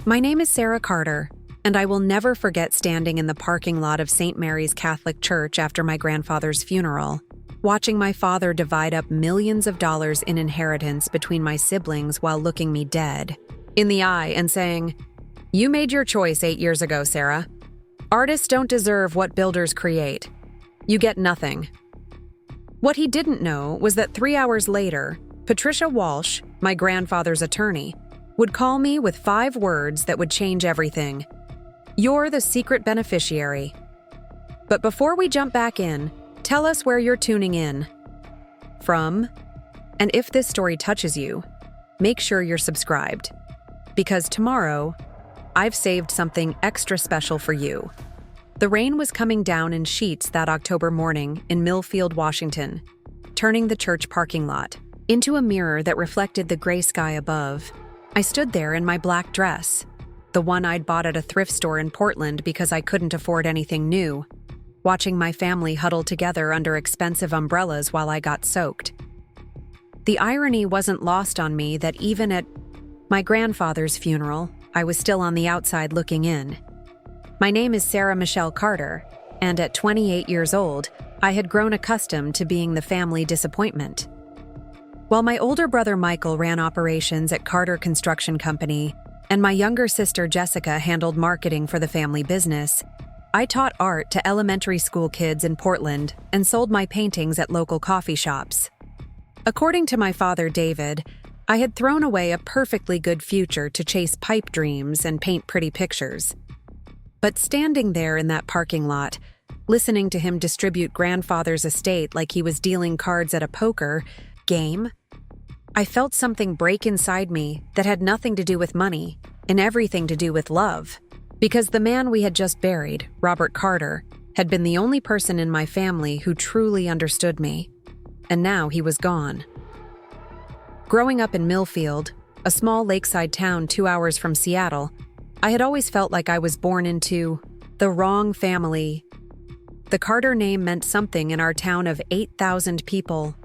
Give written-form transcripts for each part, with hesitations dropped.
My name is Sarah Carter, and I will never forget standing in the parking lot of St. Mary's Catholic Church after my grandfather's funeral, watching my father divide up millions of dollars in inheritance between my siblings while looking me dead in the eye and saying, "You made your choice 8 years ago, Sarah. Artists don't deserve what builders create. You get nothing." What he didn't know was that 3 hours later, Patricia Walsh, my grandfather's attorney, would call me with 5 words that would change everything. "You're the secret beneficiary." But before we jump back in, tell us where you're tuning in from, and if this story touches you, make sure you're subscribed, because tomorrow, I've saved something extra special for you. The rain was coming down in sheets that October morning in Millfield, Washington, turning the church parking lot into a mirror that reflected the gray sky above. I stood there in my black dress, the one I'd bought at a thrift store in Portland because I couldn't afford anything new, watching my family huddle together under expensive umbrellas while I got soaked. The irony wasn't lost on me that even at my grandfather's funeral, I was still on the outside looking in. My name is Sarah Michelle Carter, and at 28 years old, I had grown accustomed to being the family disappointment. While my older brother Michael ran operations at Carter Construction Company, and my younger sister Jessica handled marketing for the family business, I taught art to elementary school kids in Portland and sold my paintings at local coffee shops. According to my father David, I had thrown away a perfectly good future to chase pipe dreams and paint pretty pictures. But standing there in that parking lot, listening to him distribute grandfather's estate like he was dealing cards at a poker game, I felt something break inside me that had nothing to do with money and everything to do with love. Because the man we had just buried, Robert Carter, had been the only person in my family who truly understood me. And now he was gone. Growing up in Millfield, a small lakeside town 2 hours from Seattle, I had always felt like I was born into the wrong family. The Carter name meant something in our town of 8,000 people.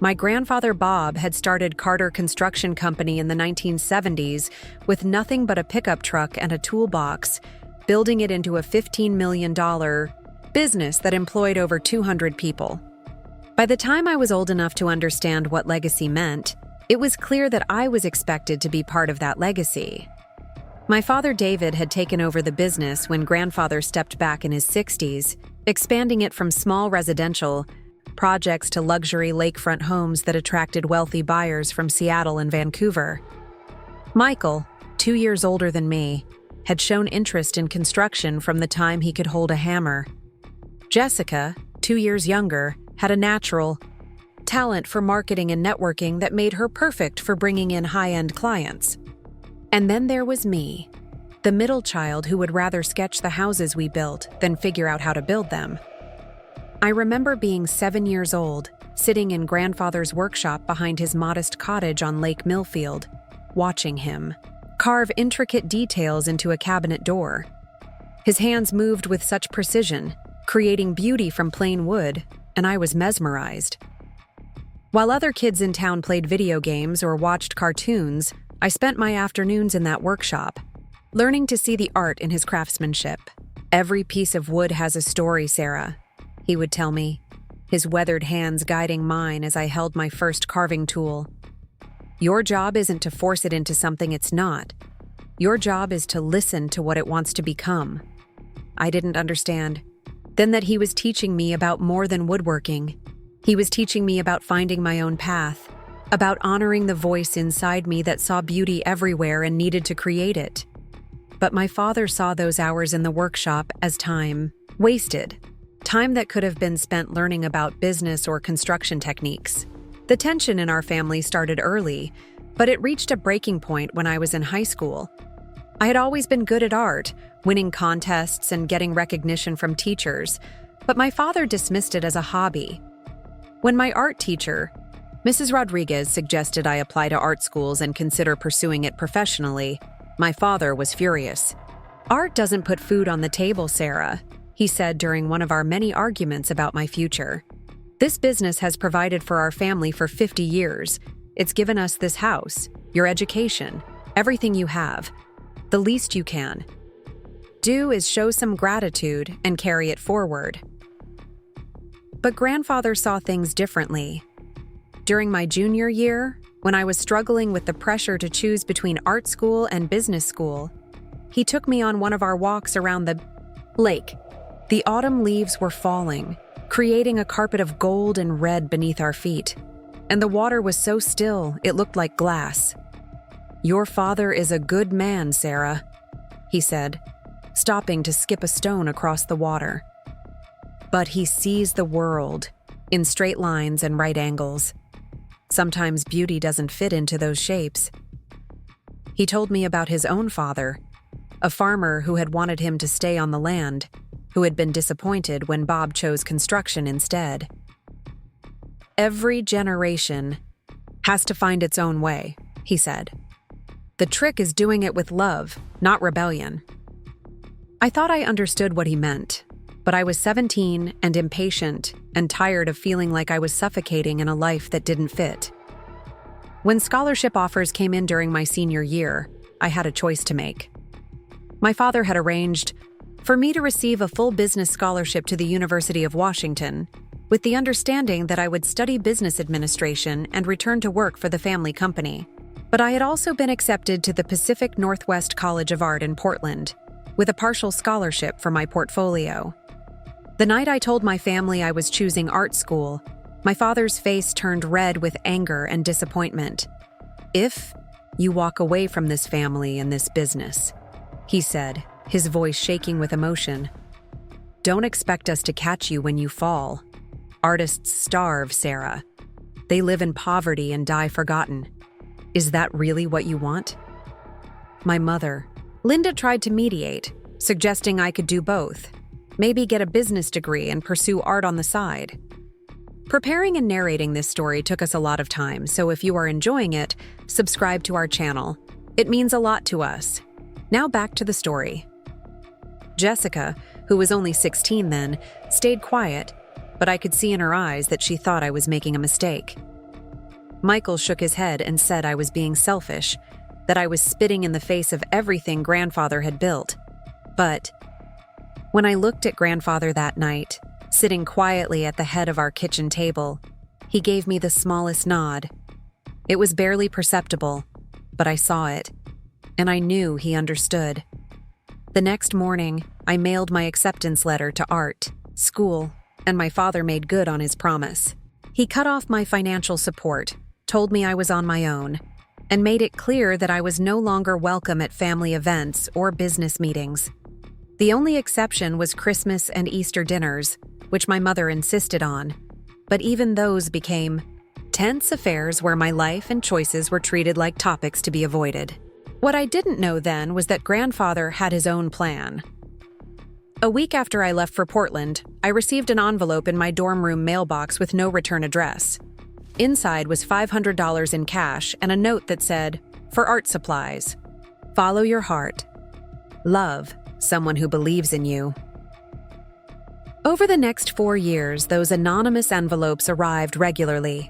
My grandfather Bob had started Carter Construction Company in the 1970s with nothing but a pickup truck and a toolbox, building it into a $15 million business that employed over 200 people. By the time I was old enough to understand what legacy meant, it was clear that I was expected to be part of that legacy. My father David had taken over the business when grandfather stepped back in his 60s, expanding it from small residential projects to luxury lakefront homes that attracted wealthy buyers from Seattle and Vancouver. Michael, 2 years older than me, had shown interest in construction from the time he could hold a hammer. Jessica, 2 years younger, had a natural talent for marketing and networking that made her perfect for bringing in high-end clients. And then there was me, the middle child who would rather sketch the houses we built than figure out how to build them. I remember being 7 years old, sitting in grandfather's workshop behind his modest cottage on Lake Millfield, watching him carve intricate details into a cabinet door. His hands moved with such precision, creating beauty from plain wood, and I was mesmerized. While other kids in town played video games or watched cartoons, I spent my afternoons in that workshop, learning to see the art in his craftsmanship. "Every piece of wood has a story, Sarah," he would tell me, his weathered hands guiding mine as I held my first carving tool. "Your job isn't to force it into something it's not. Your job is to listen to what it wants to become." I didn't understand. Then that he was teaching me about more than woodworking. He was teaching me about finding my own path, about honoring the voice inside me that saw beauty everywhere and needed to create it. But my father saw those hours in the workshop as time wasted. Time that could have been spent learning about business or construction techniques. The tension in our family started early, but it reached a breaking point when I was in high school. I had always been good at art, winning contests and getting recognition from teachers, but my father dismissed it as a hobby. When my art teacher, Mrs. Rodriguez, suggested I apply to art schools and consider pursuing it professionally, my father was furious. "Art doesn't put food on the table, Sarah," he said during one of our many arguments about my future. "This business has provided for our family for 50 years. It's given us this house, your education, everything you have. The least you can do is show some gratitude and carry it forward. But grandfather saw things differently. During my junior year, when I was struggling with the pressure to choose between art school and business school, he took me on one of our walks around the lake. The autumn leaves were falling, creating a carpet of gold and red beneath our feet, and the water was so still it looked like glass. "Your father is a good man, Sarah," he said, stopping to skip a stone across the water. "But he sees the world in straight lines and right angles. Sometimes beauty doesn't fit into those shapes." He told me about his own father, a farmer who had wanted him to stay on the land, who had been disappointed when Bob chose construction instead. "Every generation has to find its own way," he said. "The trick is doing it with love, not rebellion." I thought I understood what he meant, but I was 17 and impatient and tired of feeling like I was suffocating in a life that didn't fit. When scholarship offers came in during my senior year, I had a choice to make. My father had arranged for me to receive a full business scholarship to the University of Washington, with the understanding that I would study business administration and return to work for the family company. But I had also been accepted to the Pacific Northwest College of Art in Portland, with a partial scholarship for my portfolio. The night I told my family I was choosing art school, my father's face turned red with anger and disappointment. "If you walk away from this family and this business," he said, his voice shaking with emotion, "don't expect us to catch you when you fall. Artists starve, Sarah. They live in poverty and die forgotten. Is that really what you want?" My mother, Linda, tried to mediate, suggesting I could do both. Maybe get a business degree and pursue art on the side. Preparing and narrating this story took us a lot of time, so if you are enjoying it, subscribe to our channel. It means a lot to us. Now back to the story. Jessica, who was only 16 then, stayed quiet, but I could see in her eyes that she thought I was making a mistake. Michael shook his head and said I was being selfish, that I was spitting in the face of everything grandfather had built. But when I looked at grandfather that night, sitting quietly at the head of our kitchen table, he gave me the smallest nod. It was barely perceptible, but I saw it, and I knew he understood. The next morning, I mailed my acceptance letter to art, school, and my father made good on his promise. He cut off my financial support, told me I was on my own, and made it clear that I was no longer welcome at family events or business meetings. The only exception was Christmas and Easter dinners, which my mother insisted on, but even those became tense affairs where my life and choices were treated like topics to be avoided. What I didn't know then was that grandfather had his own plan. A week after I left for Portland, I received an envelope in my dorm room mailbox with no return address. Inside was $500 in cash and a note that said, "For art supplies. Follow your heart. Love, someone who believes in you." Over the next 4 years, those anonymous envelopes arrived regularly.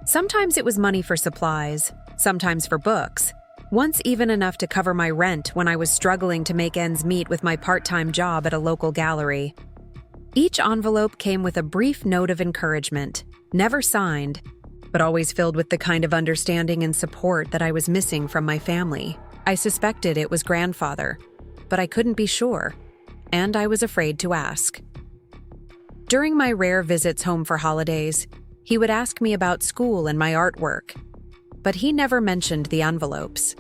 Sometimes it was money for supplies, sometimes for books, once even enough to cover my rent when I was struggling to make ends meet with my part-time job at a local gallery. Each envelope came with a brief note of encouragement, never signed, but always filled with the kind of understanding and support that I was missing from my family. I suspected it was grandfather, but I couldn't be sure, and I was afraid to ask. During my rare visits home for holidays, he would ask me about school and my artwork, but he never mentioned the envelopes.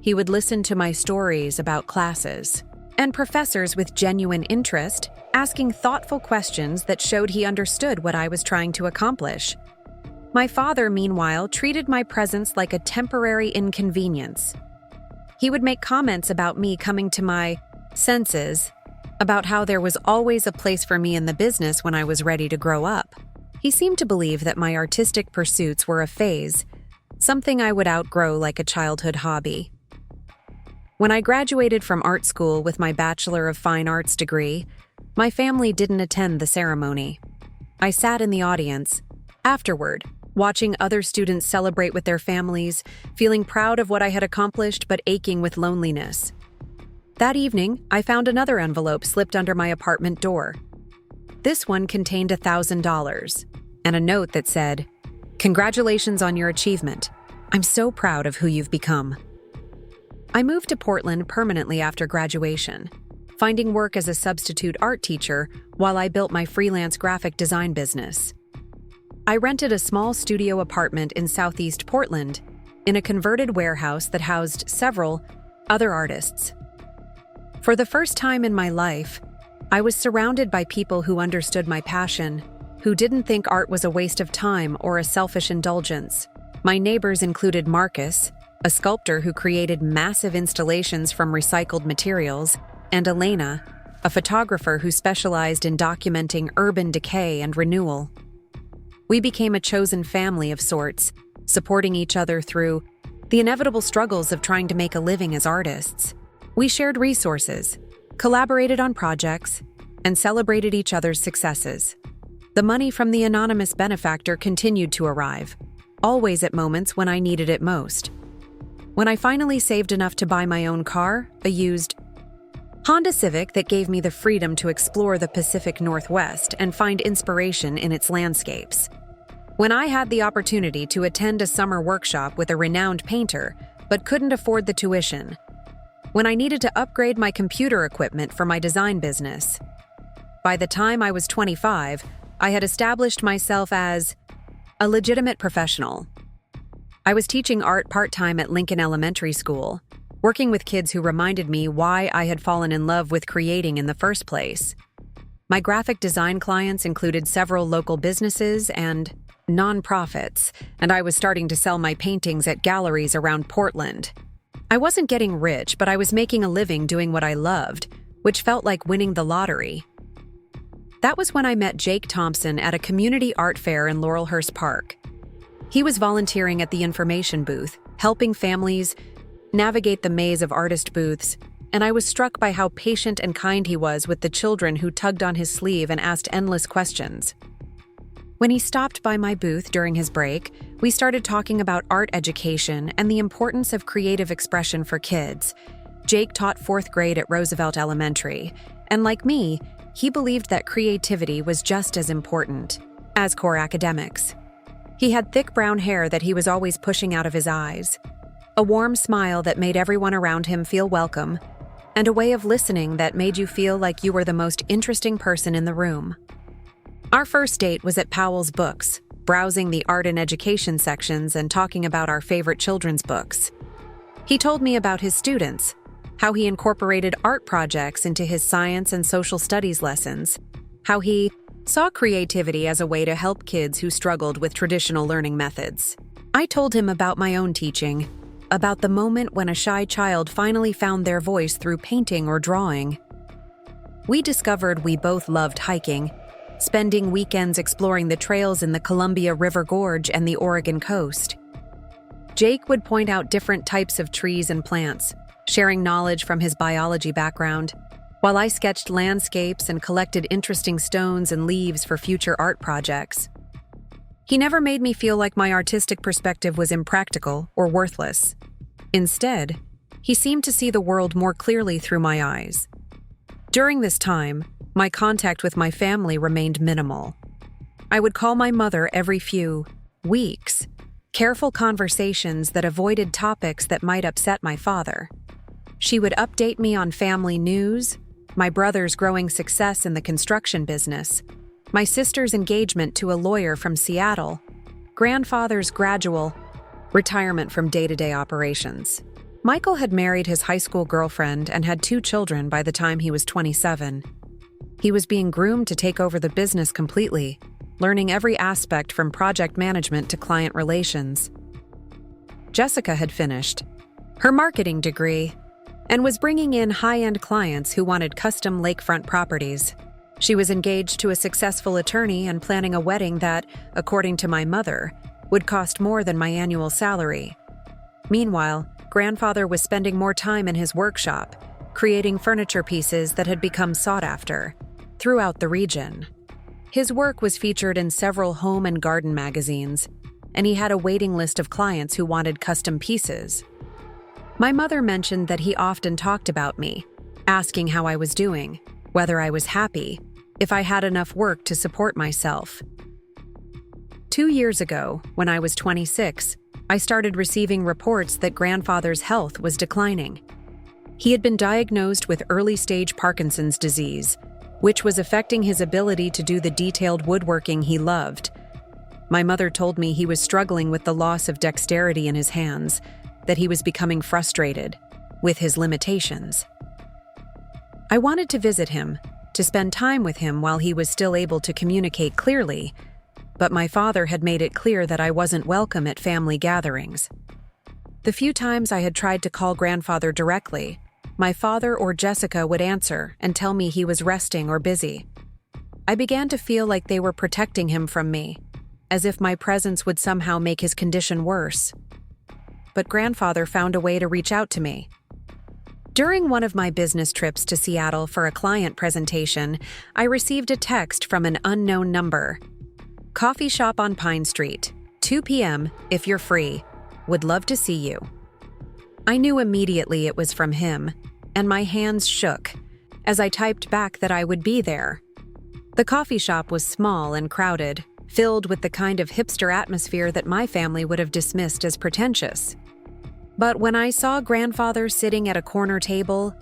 He would listen to my stories about classes, and professors with genuine interest, asking thoughtful questions that showed he understood what I was trying to accomplish. My father, meanwhile, treated my presence like a temporary inconvenience. He would make comments about me coming to my senses, about how there was always a place for me in the business when I was ready to grow up. He seemed to believe that my artistic pursuits were a phase, something I would outgrow like a childhood hobby. When I graduated from art school with my Bachelor of Fine Arts degree, my family didn't attend the ceremony. I sat in the audience, afterward, watching other students celebrate with their families, feeling proud of what I had accomplished but aching with loneliness. That evening, I found another envelope slipped under my apartment door. This one contained $1,000 and a note that said, "Congratulations on your achievement. I'm so proud of who you've become." I moved to Portland permanently after graduation, finding work as a substitute art teacher while I built my freelance graphic design business. I rented a small studio apartment in Southeast Portland in a converted warehouse that housed several other artists. For the first time in my life, I was surrounded by people who understood my passion, who didn't think art was a waste of time or a selfish indulgence. My neighbors included Marcus, a sculptor who created massive installations from recycled materials, and Elena, a photographer who specialized in documenting urban decay and renewal. We became a chosen family of sorts, supporting each other through the inevitable struggles of trying to make a living as artists. We shared resources, collaborated on projects, and celebrated each other's successes. The money from the anonymous benefactor continued to arrive, always at moments when I needed it most. When I finally saved enough to buy my own car, a used Honda Civic that gave me the freedom to explore the Pacific Northwest and find inspiration in its landscapes. When I had the opportunity to attend a summer workshop with a renowned painter, but couldn't afford the tuition. When I needed to upgrade my computer equipment for my design business. By the time I was 25, I had established myself as a legitimate professional. I was teaching art part-time at Lincoln Elementary School, working with kids who reminded me why I had fallen in love with creating in the first place. My graphic design clients included several local businesses and nonprofits, and I was starting to sell my paintings at galleries around Portland. I wasn't getting rich, but I was making a living doing what I loved, which felt like winning the lottery. That was when I met Jake Thompson at a community art fair in Laurelhurst Park. He was volunteering at the information booth, helping families navigate the maze of artist booths, and I was struck by how patient and kind he was with the children who tugged on his sleeve and asked endless questions. When he stopped by my booth during his break, we started talking about art education and the importance of creative expression for kids. Jake taught 4th grade at Roosevelt Elementary, and like me, he believed that creativity was just as important as core academics. He had thick brown hair that he was always pushing out of his eyes, a warm smile that made everyone around him feel welcome, and a way of listening that made you feel like you were the most interesting person in the room. Our first date was at Powell's Books, browsing the art and education sections and talking about our favorite children's books. He told me about his students, how he incorporated art projects into his science and social studies lessons, how he saw creativity as a way to help kids who struggled with traditional learning methods. I told him about my own teaching, about the moment when a shy child finally found their voice through painting or drawing. We discovered we both loved hiking, spending weekends exploring the trails in the Columbia River Gorge and the Oregon coast. Jake would point out different types of trees and plants, sharing knowledge from his biology background, while I sketched landscapes and collected interesting stones and leaves for future art projects. He never made me feel like my artistic perspective was impractical or worthless. Instead, he seemed to see the world more clearly through my eyes. During this time, my contact with my family remained minimal. I would call my mother every few weeks, careful conversations that avoided topics that might upset my father. She would update me on family news, my brother's growing success in the construction business, my sister's engagement to a lawyer from Seattle, grandfather's gradual retirement from day-to-day operations. Michael had married his high school girlfriend and had 2 children by the time he was 27. He was being groomed to take over the business completely, learning every aspect from project management to client relations. Jessica had finished her marketing degree and was bringing in high-end clients who wanted custom lakefront properties. She was engaged to a successful attorney and planning a wedding that, according to my mother, would cost more than my annual salary. Meanwhile, grandfather was spending more time in his workshop, creating furniture pieces that had become sought after throughout the region. His work was featured in several home and garden magazines, and he had a waiting list of clients who wanted custom pieces. My mother mentioned that he often talked about me, asking how I was doing, whether I was happy, if I had enough work to support myself. 2 years ago, when I was 26, I started receiving reports that grandfather's health was declining. He had been diagnosed with early-stage Parkinson's disease, which was affecting his ability to do the detailed woodworking he loved. My mother told me he was struggling with the loss of dexterity in his hands, that he was becoming frustrated with his limitations. I wanted to visit him, to spend time with him while he was still able to communicate clearly, but my father had made it clear that I wasn't welcome at family gatherings. The few times I had tried to call grandfather directly, my father or Jessica would answer and tell me he was resting or busy. I began to feel like they were protecting him from me, as if my presence would somehow make his condition worse. But grandfather found a way to reach out to me. During one of my business trips to Seattle for a client presentation, I received a text from an unknown number. "Coffee shop on Pine Street, 2 p.m. if you're free. Would love to see you." I knew immediately it was from him, and my hands shook as I typed back that I would be there. The coffee shop was small and crowded, filled with the kind of hipster atmosphere that my family would have dismissed as pretentious. But when I saw grandfather sitting at a corner table,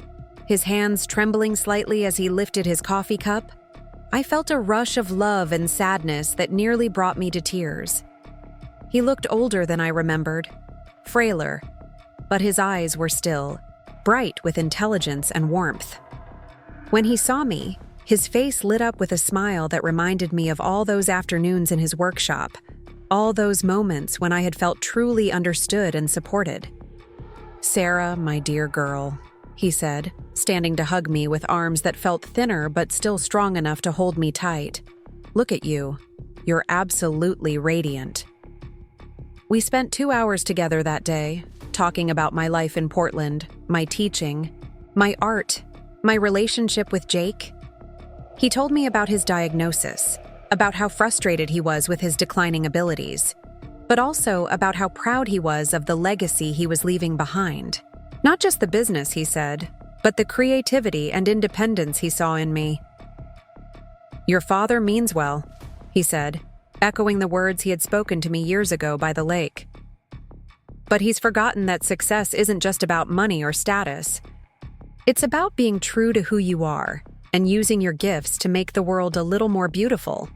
his hands trembling slightly as he lifted his coffee cup, I felt a rush of love and sadness that nearly brought me to tears. He looked older than I remembered, frailer, but his eyes were still bright with intelligence and warmth. When he saw me, his face lit up with a smile that reminded me of all those afternoons in his workshop, all those moments when I had felt truly understood and supported. "Sarah, my dear girl," he said, standing to hug me with arms that felt thinner but still strong enough to hold me tight. "Look at you. You're absolutely radiant." We spent 2 hours together that day, talking about my life in Portland, my teaching, my art, my relationship with Jake. He told me about his diagnosis, about how frustrated he was with his declining abilities, but also about how proud he was of the legacy he was leaving behind. Not just the business, he said, but the creativity and independence he saw in me. "Your father means well," he said, echoing the words he had spoken to me years ago by the lake. "But he's forgotten that success isn't just about money or status. It's about being true to who you are and using your gifts to make the world a little more beautiful."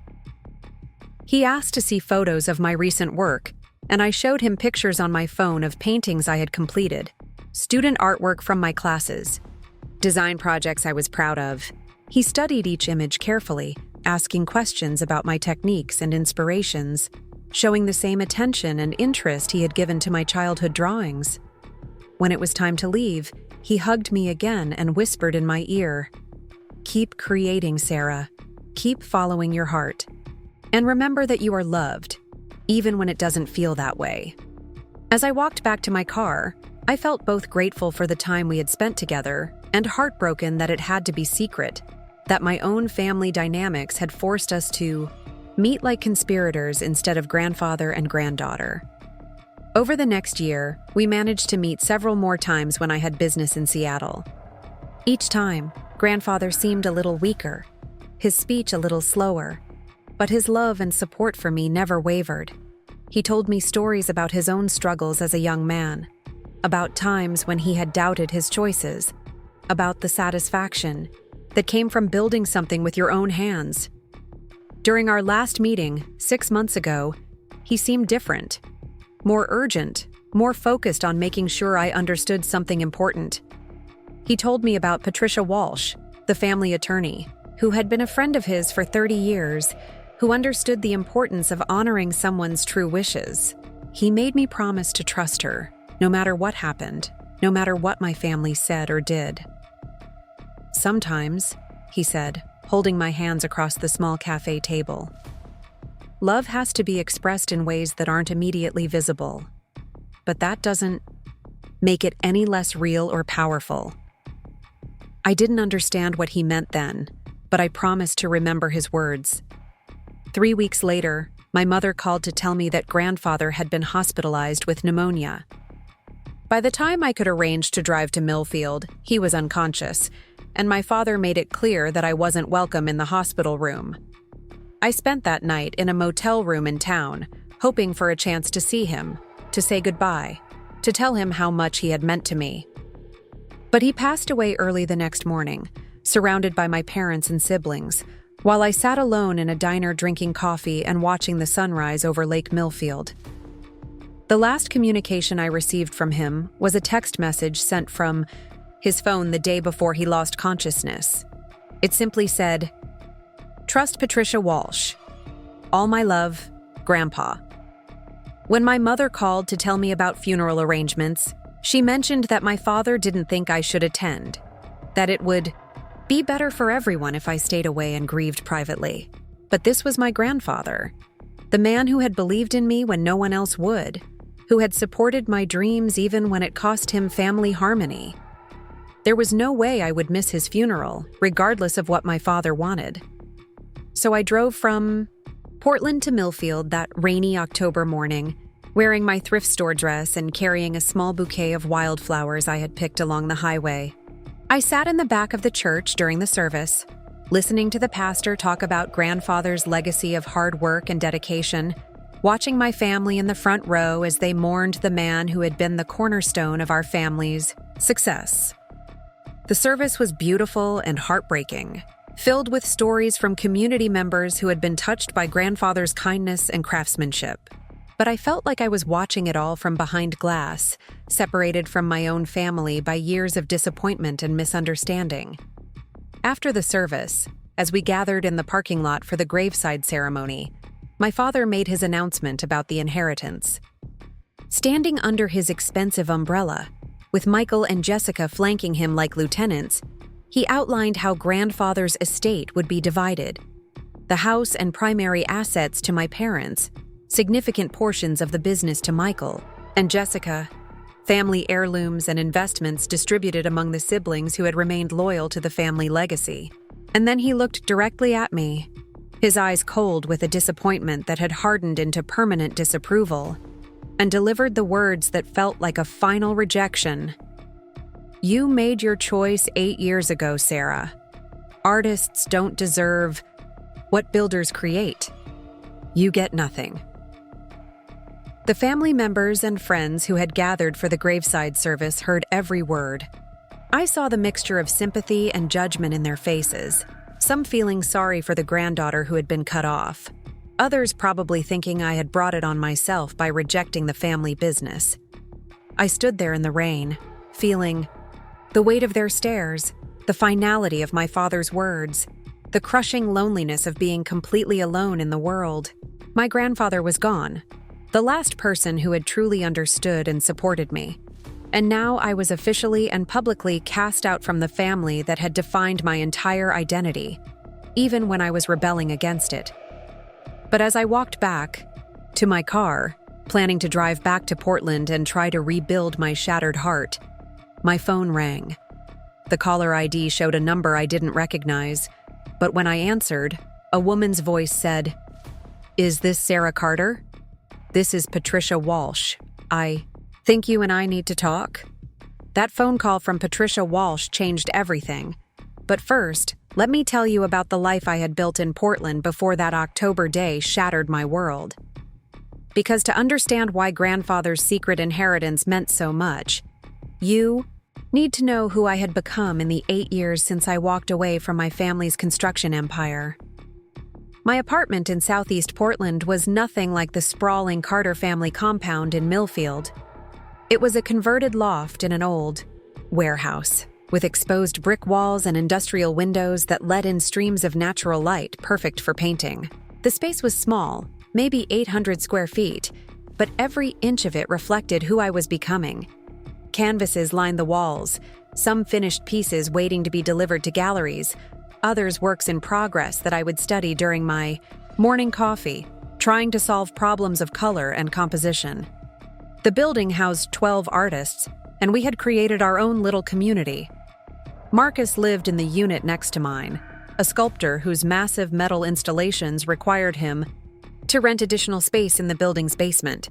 He asked to see photos of my recent work, and I showed him pictures on my phone of paintings I had completed, student artwork from my classes, design projects I was proud of. He studied each image carefully, asking questions about my techniques and inspirations, showing the same attention and interest he had given to my childhood drawings. When it was time to leave, he hugged me again and whispered in my ear, "Keep creating, Sarah. Keep following your heart. And remember that you are loved, even when it doesn't feel that way." As I walked back to my car, I felt both grateful for the time we had spent together and heartbroken that it had to be secret, that my own family dynamics had forced us to meet like conspirators instead of grandfather and granddaughter. Over the next year, we managed to meet several more times when I had business in Seattle. Each time, grandfather seemed a little weaker, his speech a little slower, but his love and support for me never wavered. He told me stories about his own struggles as a young man, about times when he had doubted his choices, about the satisfaction that came from building something with your own hands. During our last meeting, 6 months ago, he seemed different, more urgent, more focused on making sure I understood something important. He told me about Patricia Walsh, the family attorney, who had been a friend of his for 30 years, who understood the importance of honoring someone's true wishes. He made me promise to trust her, no matter what happened, no matter what my family said or did. "Sometimes," he said, holding my hands across the small cafe table, "love has to be expressed in ways that aren't immediately visible. But that doesn't make it any less real or powerful." I didn't understand what he meant then, but I promised to remember his words. 3 weeks later, my mother called to tell me that grandfather had been hospitalized with pneumonia. By the time I could arrange to drive to Millfield, he was unconscious, and my father made it clear that I wasn't welcome in the hospital room. I spent that night in a motel room in town, hoping for a chance to see him, to say goodbye, to tell him how much he had meant to me. But he passed away early the next morning, surrounded by my parents and siblings, while I sat alone in a diner drinking coffee and watching the sunrise over Lake Millfield. The last communication I received from him was a text message sent from his phone the day before he lost consciousness. It simply said, "Trust Patricia Walsh. All my love, Grandpa." When my mother called to tell me about funeral arrangements, she mentioned that my father didn't think I should attend, that it would be better for everyone if I stayed away and grieved privately. But this was my grandfather, the man who had believed in me when no one else would, who had supported my dreams even when it cost him family harmony. There was no way I would miss his funeral, regardless of what my father wanted. So I drove from Portland to Millfield that rainy October morning, wearing my thrift store dress and carrying a small bouquet of wildflowers I had picked along the highway. I sat in the back of the church during the service, listening to the pastor talk about grandfather's legacy of hard work and dedication, watching my family in the front row as they mourned the man who had been the cornerstone of our family's success. The service was beautiful and heartbreaking, filled with stories from community members who had been touched by grandfather's kindness and craftsmanship. But I felt like I was watching it all from behind glass, separated from my own family by years of disappointment and misunderstanding. After the service, as we gathered in the parking lot for the graveside ceremony, my father made his announcement about the inheritance. Standing under his expensive umbrella, with Michael and Jessica flanking him like lieutenants, he outlined how grandfather's estate would be divided. The house and primary assets to my parents, significant portions of the business to Michael and Jessica, family heirlooms and investments distributed among the siblings who had remained loyal to the family legacy. And then he looked directly at me, his eyes cold with a disappointment that had hardened into permanent disapproval, and delivered the words that felt like a final rejection. "You made your choice 8 years ago, Sarah. Artists don't deserve what builders create. You get nothing." The family members and friends who had gathered for the graveside service heard every word. I saw the mixture of sympathy and judgment in their faces, some feeling sorry for the granddaughter who had been cut off, others probably thinking I had brought it on myself by rejecting the family business. I stood there in the rain, feeling the weight of their stares, the finality of my father's words, the crushing loneliness of being completely alone in the world. My grandfather was gone, the last person who had truly understood and supported me. And now I was officially and publicly cast out from the family that had defined my entire identity, even when I was rebelling against it. But as I walked back to my car, planning to drive back to Portland and try to rebuild my shattered heart, my phone rang. The caller ID showed a number I didn't recognize, but when I answered, a woman's voice said, "Is this Sarah Carter? This is Patricia Walsh. I think you and I need to talk." That phone call from Patricia Walsh changed everything. But first, let me tell you about the life I had built in Portland before that October day shattered my world. Because to understand why grandfather's secret inheritance meant so much, you need to know who I had become in the 8 years since I walked away from my family's construction empire. My apartment in Southeast Portland was nothing like the sprawling Carter family compound in Millfield. It was a converted loft in an old warehouse, with exposed brick walls and industrial windows that let in streams of natural light perfect for painting. The space was small, maybe 800 square feet, but every inch of it reflected who I was becoming. Canvases lined the walls, some finished pieces waiting to be delivered to galleries, others works in progress that I would study during my morning coffee, trying to solve problems of color and composition. The building housed 12 artists, and we had created our own little community. Marcus lived in the unit next to mine, a sculptor whose massive metal installations required him to rent additional space in the building's basement.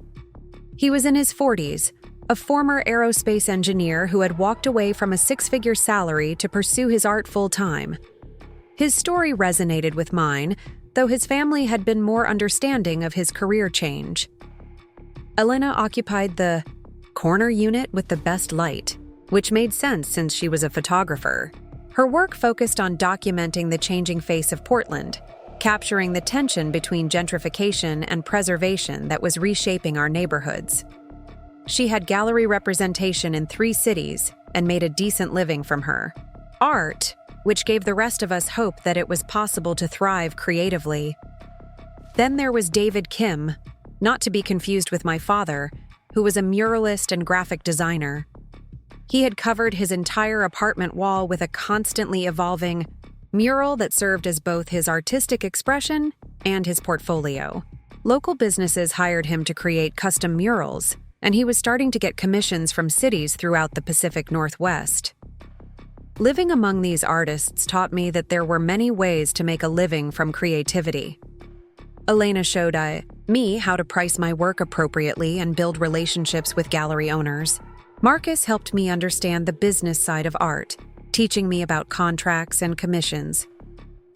He was in his 40s, a former aerospace engineer who had walked away from a six-figure salary to pursue his art full-time. His story resonated with mine, though his family had been more understanding of his career change. Elena occupied the corner unit with the best light, which made sense since she was a photographer. Her work focused on documenting the changing face of Portland, capturing the tension between gentrification and preservation that was reshaping our neighborhoods. She had gallery representation in 3 cities and made a decent living from her art, which gave the rest of us hope that it was possible to thrive creatively. Then there was David Kim, not to be confused with my father, who was a muralist and graphic designer. He had covered his entire apartment wall with a constantly evolving mural that served as both his artistic expression and his portfolio. Local businesses hired him to create custom murals, and he was starting to get commissions from cities throughout the Pacific Northwest. Living among these artists taught me that there were many ways to make a living from creativity. Elena showed me how to price my work appropriately and build relationships with gallery owners. Marcus helped me understand the business side of art, teaching me about contracts and commissions.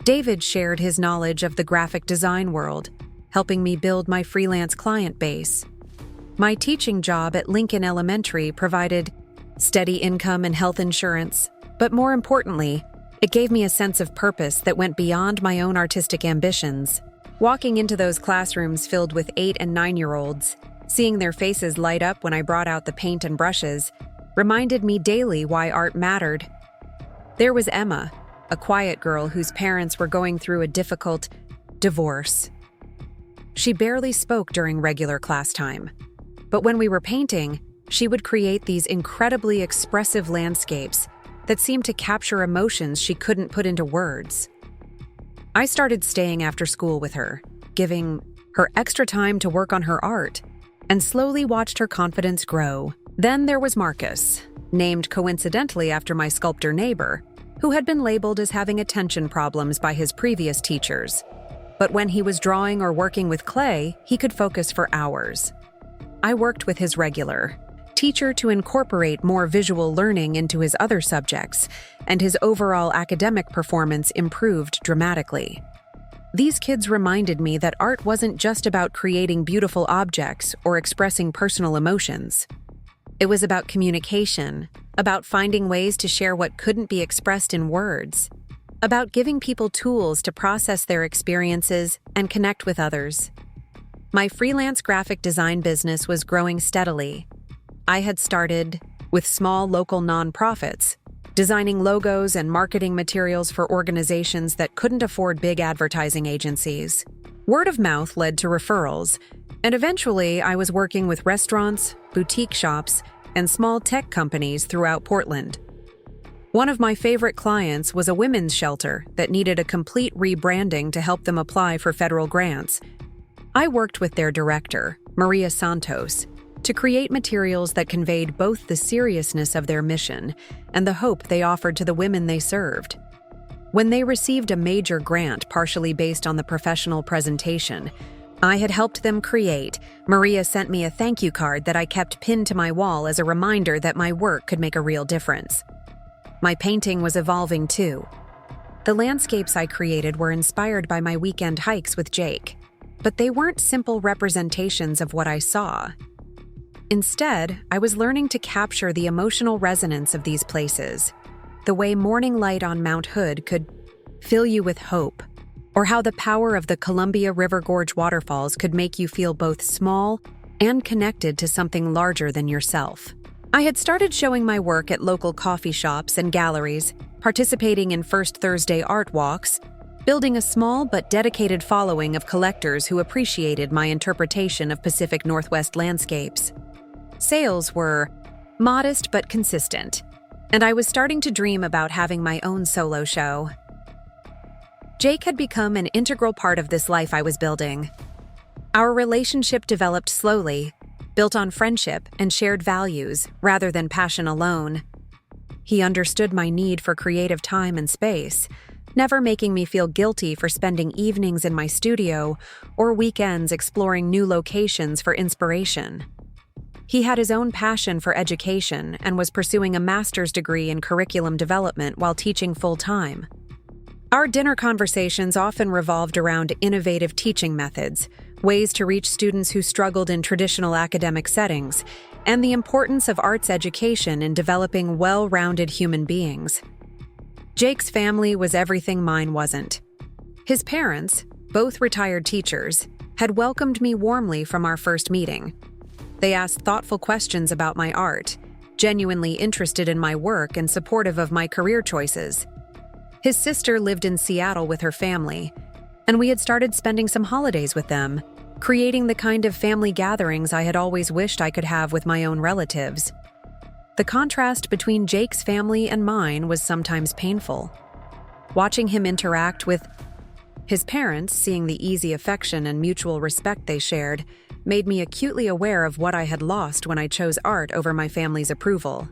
David shared his knowledge of the graphic design world, helping me build my freelance client base. My teaching job at Lincoln Elementary provided steady income and health insurance, but more importantly, it gave me a sense of purpose that went beyond my own artistic ambitions. Walking into those classrooms filled with 8- and 9-year-olds, seeing their faces light up when I brought out the paint and brushes, reminded me daily why art mattered. There was Emma, a quiet girl whose parents were going through a difficult divorce. She barely spoke during regular class time, but when we were painting, she would create these incredibly expressive landscapes that seemed to capture emotions she couldn't put into words. I started staying after school with her, giving her extra time to work on her art, and slowly watched her confidence grow. Then there was Marcus, named coincidentally after my sculptor neighbor, who had been labeled as having attention problems by his previous teachers. But when he was drawing or working with clay, he could focus for hours. I worked with his regular teacher to incorporate more visual learning into his other subjects, and his overall academic performance improved dramatically. These kids reminded me that art wasn't just about creating beautiful objects or expressing personal emotions. It was about communication, about finding ways to share what couldn't be expressed in words, about giving people tools to process their experiences and connect with others. My freelance graphic design business was growing steadily. I had started with small local nonprofits, designing logos and marketing materials for organizations that couldn't afford big advertising agencies. Word of mouth led to referrals, and eventually I was working with restaurants, boutique shops, and small tech companies throughout Portland. One of my favorite clients was a women's shelter that needed a complete rebranding to help them apply for federal grants. I worked with their director, Maria Santos, to create materials that conveyed both the seriousness of their mission and the hope they offered to the women they served. When they received a major grant partially based on the professional presentation I had helped them create, Maria sent me a thank you card that I kept pinned to my wall as a reminder that my work could make a real difference. My painting was evolving too. The landscapes I created were inspired by my weekend hikes with Jake, but they weren't simple representations of what I saw. Instead, I was learning to capture the emotional resonance of these places, the way morning light on Mount Hood could fill you with hope, or how the power of the Columbia River Gorge waterfalls could make you feel both small and connected to something larger than yourself. I had started showing my work at local coffee shops and galleries, participating in First Thursday art walks, building a small but dedicated following of collectors who appreciated my interpretation of Pacific Northwest landscapes. Sales were modest but consistent, and I was starting to dream about having my own solo show. Jake had become an integral part of this life I was building. Our relationship developed slowly, built on friendship and shared values rather than passion alone. He understood my need for creative time and space, never making me feel guilty for spending evenings in my studio or weekends exploring new locations for inspiration. He had his own passion for education and was pursuing a master's degree in curriculum development while teaching full-time. Our dinner conversations often revolved around innovative teaching methods, ways to reach students who struggled in traditional academic settings, and the importance of arts education in developing well-rounded human beings. Jake's family was everything mine wasn't. His parents, both retired teachers, had welcomed me warmly from our first meeting. They asked thoughtful questions about my art, genuinely interested in my work and supportive of my career choices. His sister lived in Seattle with her family, and we had started spending some holidays with them, creating the kind of family gatherings I had always wished I could have with my own relatives. The contrast between Jake's family and mine was sometimes painful. Watching him interact with his parents, seeing the easy affection and mutual respect they shared, made me acutely aware of what I had lost when I chose art over my family's approval.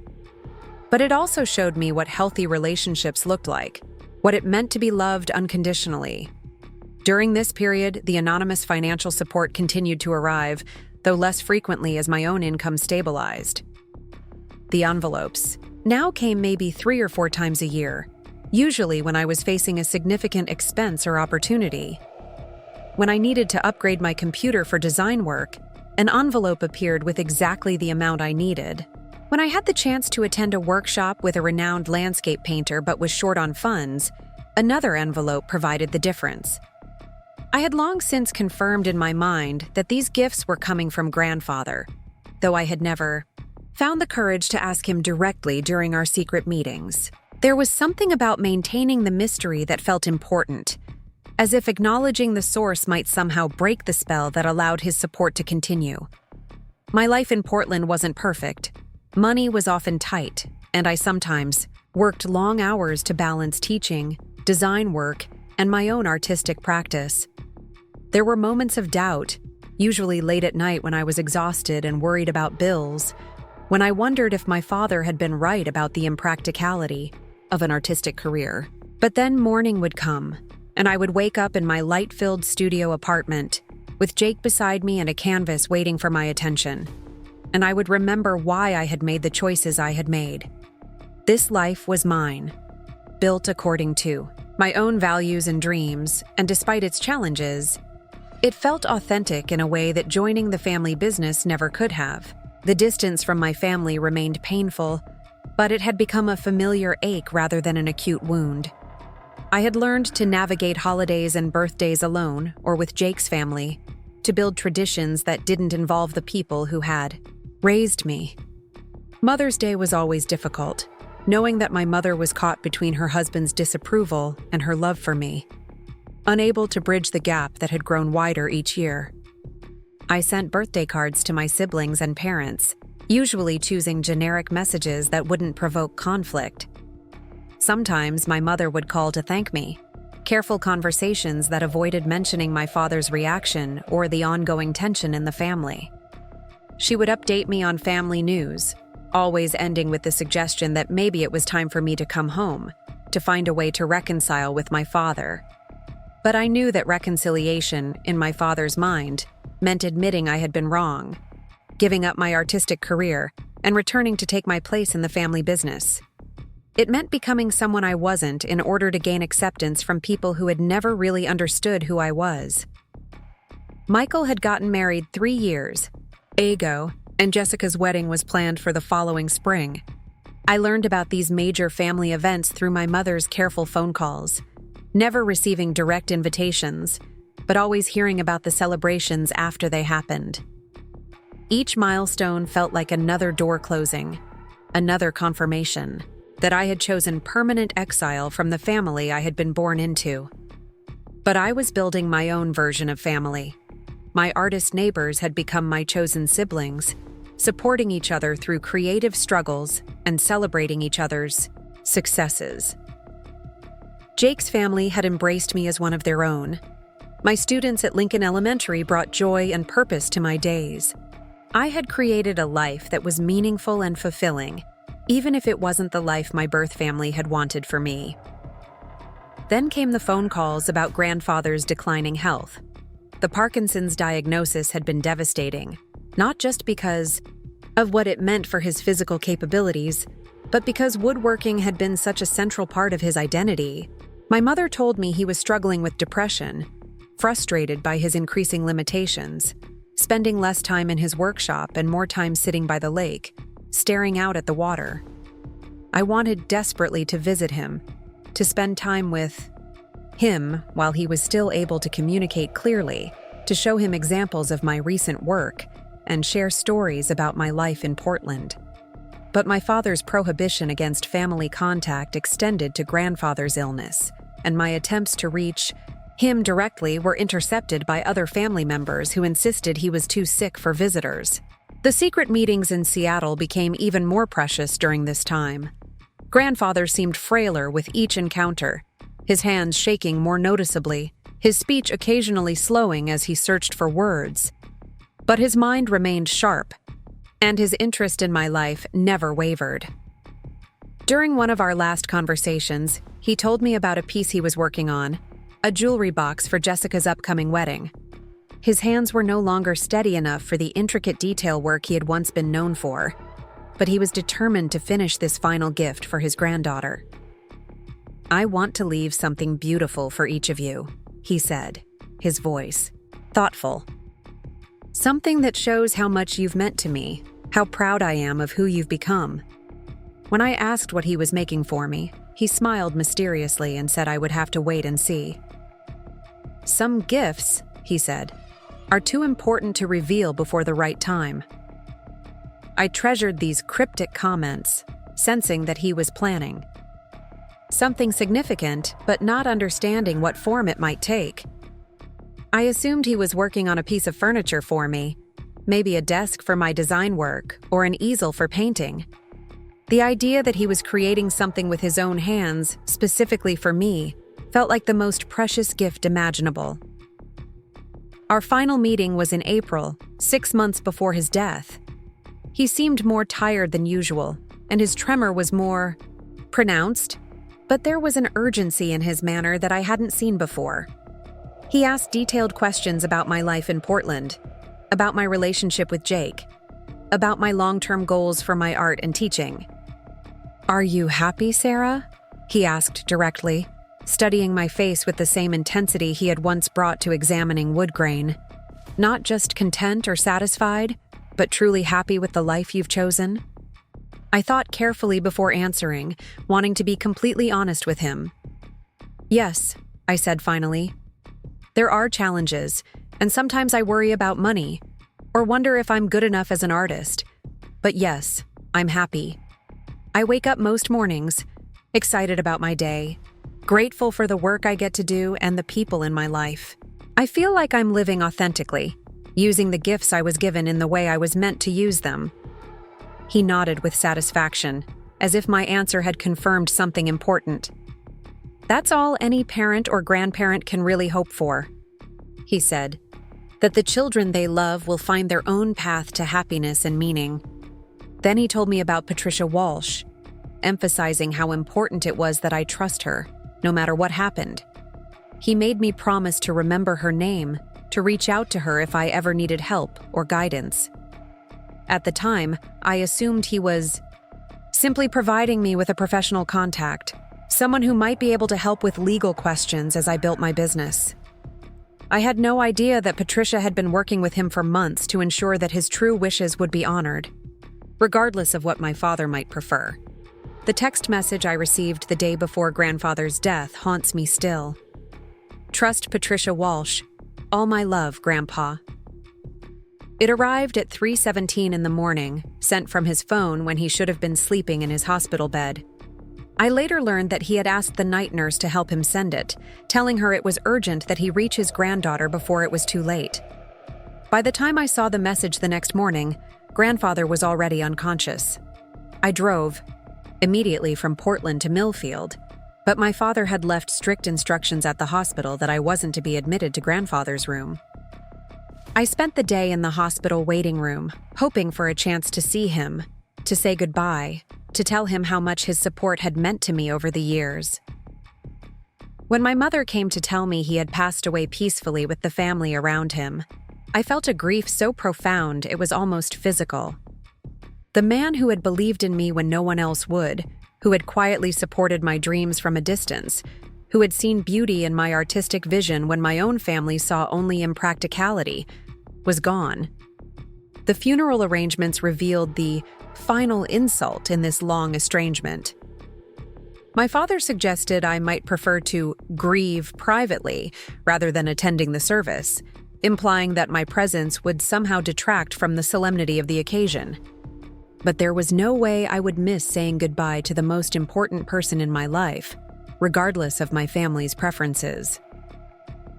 But it also showed me what healthy relationships looked like, what it meant to be loved unconditionally. During this period, the anonymous financial support continued to arrive, though less frequently as my own income stabilized. The envelopes now came maybe 3 or 4 times a year, usually when I was facing a significant expense or opportunity. When I needed to upgrade my computer for design work, an envelope appeared with exactly the amount I needed. When I had the chance to attend a workshop with a renowned landscape painter but was short on funds, another envelope provided the difference. I had long since confirmed in my mind that these gifts were coming from grandfather, though I had never found the courage to ask him directly during our secret meetings. There was something about maintaining the mystery that felt important, as if acknowledging the source might somehow break the spell that allowed his support to continue. My life in Portland wasn't perfect. Money was often tight, and I sometimes worked long hours to balance teaching, design work, and my own artistic practice. There were moments of doubt, usually late at night when I was exhausted and worried about bills, when I wondered if my father had been right about the impracticality of an artistic career. But then morning would come, and I would wake up in my light-filled studio apartment, with Jake beside me and a canvas waiting for my attention. And I would remember why I had made the choices I had made. This life was mine, built according to my own values and dreams, and despite its challenges, it felt authentic in a way that joining the family business never could have. The distance from my family remained painful, but it had become a familiar ache rather than an acute wound. I had learned to navigate holidays and birthdays alone or with Jake's family, to build traditions that didn't involve the people who had raised me. Mother's Day was always difficult, knowing that my mother was caught between her husband's disapproval and her love for me, unable to bridge the gap that had grown wider each year. I sent birthday cards to my siblings and parents, usually choosing generic messages that wouldn't provoke conflict. Sometimes my mother would call to thank me, careful conversations that avoided mentioning my father's reaction or the ongoing tension in the family. She would update me on family news, always ending with the suggestion that maybe it was time for me to come home, to find a way to reconcile with my father. But I knew that reconciliation, in my father's mind, meant admitting I had been wrong, giving up my artistic career, and returning to take my place in the family business. It meant becoming someone I wasn't in order to gain acceptance from people who had never really understood who I was. Michael had gotten married 3 years ago, and Jessica's wedding was planned for the following spring. I learned about these major family events through my mother's careful phone calls, never receiving direct invitations, but always hearing about the celebrations after they happened. Each milestone felt like another door closing, another confirmation that I had chosen permanent exile from the family I had been born into. But I was building my own version of family. My artist neighbors had become my chosen siblings, supporting each other through creative struggles and celebrating each other's successes. Jake's family had embraced me as one of their own. My students at Lincoln Elementary brought joy and purpose to my days. I had created a life that was meaningful and fulfilling, even if it wasn't the life my birth family had wanted for me. Then came the phone calls about grandfather's declining health. The Parkinson's diagnosis had been devastating, not just because of what it meant for his physical capabilities, but because woodworking had been such a central part of his identity. My mother told me he was struggling with depression, frustrated by his increasing limitations, spending less time in his workshop and more time sitting by the lake, staring out at the water. I wanted desperately to visit him, to spend time with him while he was still able to communicate clearly, to show him examples of my recent work, and share stories about my life in Portland. But my father's prohibition against family contact extended to grandfather's illness, and my attempts to reach him directly were intercepted by other family members who insisted he was too sick for visitors. The secret meetings in Seattle became even more precious during this time. Grandfather seemed frailer with each encounter, his hands shaking more noticeably, his speech occasionally slowing as he searched for words. But his mind remained sharp, and his interest in my life never wavered. During one of our last conversations, he told me about a piece he was working on, a jewelry box for Jessica's upcoming wedding. His hands were no longer steady enough for the intricate detail work he had once been known for, but he was determined to finish this final gift for his granddaughter. "I want to leave something beautiful for each of you," he said, his voice thoughtful. "Something that shows how much you've meant to me, how proud I am of who you've become." When I asked what he was making for me, he smiled mysteriously and said I would have to wait and see. "Some gifts," he said, "are too important to reveal before the right time." I treasured these cryptic comments, sensing that he was planning something significant, but not understanding what form it might take. I assumed he was working on a piece of furniture for me, maybe a desk for my design work or an easel for painting. The idea that he was creating something with his own hands, specifically for me, felt like the most precious gift imaginable. Our final meeting was in April, 6 months before his death. He seemed more tired than usual, and his tremor was more pronounced, but there was an urgency in his manner that I hadn't seen before. He asked detailed questions about my life in Portland, about my relationship with Jake, about my long-term goals for my art and teaching. "Are you happy, Sarah?" he asked directly, studying my face with the same intensity he had once brought to examining wood grain. "Not just content or satisfied, but truly happy with the life you've chosen?" I thought carefully before answering, wanting to be completely honest with him. "Yes," I said finally. "There are challenges, and sometimes I worry about money, or wonder if I'm good enough as an artist. But yes, I'm happy. I wake up most mornings, excited about my day, grateful for the work I get to do and the people in my life. I feel like I'm living authentically, using the gifts I was given in the way I was meant to use them." He nodded with satisfaction, as if my answer had confirmed something important. "That's all any parent or grandparent can really hope for," he said, "that the children they love will find their own path to happiness and meaning." Then he told me about Patricia Walsh, emphasizing how important it was that I trust her, no matter what happened. He made me promise to remember her name, to reach out to her if I ever needed help or guidance. At the time, I assumed he was simply providing me with a professional contact, someone who might be able to help with legal questions as I built my business. I had no idea that Patricia had been working with him for months to ensure that his true wishes would be honored, regardless of what my father might prefer. The text message I received the day before grandfather's death haunts me still. "Trust Patricia Walsh. All my love, Grandpa." It arrived at 3:17 in the morning, sent from his phone when he should have been sleeping in his hospital bed. I later learned that he had asked the night nurse to help him send it, telling her it was urgent that he reach his granddaughter before it was too late. By the time I saw the message the next morning, grandfather was already unconscious. I drove immediately from Portland to Millfield, but my father had left strict instructions at the hospital that I wasn't to be admitted to grandfather's room. I spent the day in the hospital waiting room, hoping for a chance to see him, to say goodbye, to tell him how much his support had meant to me over the years. When my mother came to tell me he had passed away peacefully with the family around him, I felt a grief so profound it was almost physical. The man who had believed in me when no one else would, who had quietly supported my dreams from a distance, who had seen beauty in my artistic vision when my own family saw only impracticality, was gone. The funeral arrangements revealed the final insult in this long estrangement. My father suggested I might prefer to grieve privately rather than attending the service, implying that my presence would somehow detract from the solemnity of the occasion. But there was no way I would miss saying goodbye to the most important person in my life, regardless of my family's preferences.